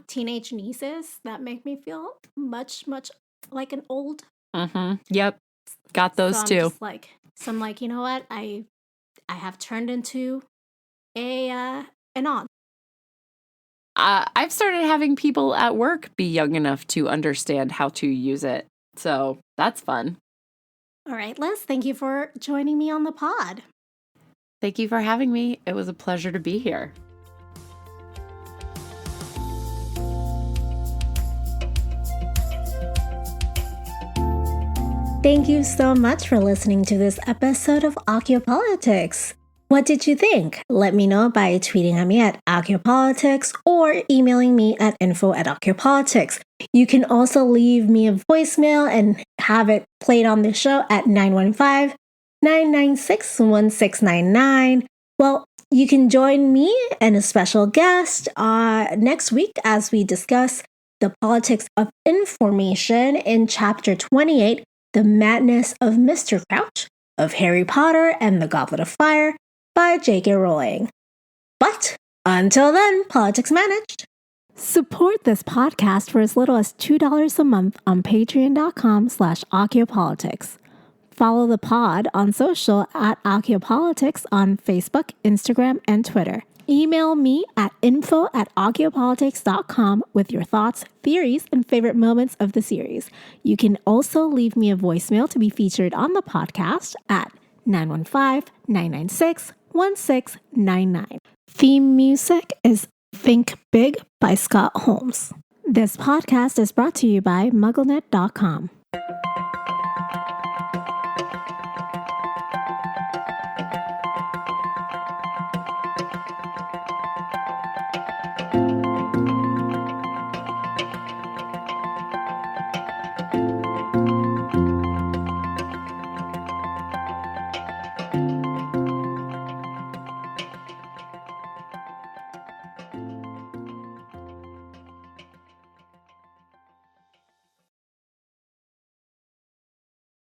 teenage nieces that make me feel much, much like an old. Mm-hmm. Yep. Got those too. So I'm like, you know what? I have turned into an aunt. I've started having people at work be young enough to understand how to use it. So that's fun. All right, Liz, thank you for joining me on the pod. Thank you for having me. It was a pleasure to be here. Thank you so much for listening to this episode of Occupolitics. What did you think? Let me know by tweeting at me at Occupolitics or emailing me at info@Occupolitics. You can also leave me a voicemail and have it played on the show at 915-996-1699. Well, you can join me and a special guest next week as we discuss the politics of information in Chapter 28, The Madness of Mr. Crouch, of Harry Potter and the Goblet of Fire by J.K. Rowling. But Until then, politics managed. Support this podcast for as little as $2 a month on patreon.com/occhiopolitics. Follow the pod on social at Occhiopolitics on Facebook, Instagram, and Twitter. Email me at info@occhiopolitics.com with your thoughts, theories, and favorite moments of the series. You can also leave me a voicemail to be featured on the podcast at 915-996-1699. Theme music is Think Big by Scott Holmes. This podcast is brought to you by MuggleNet.com.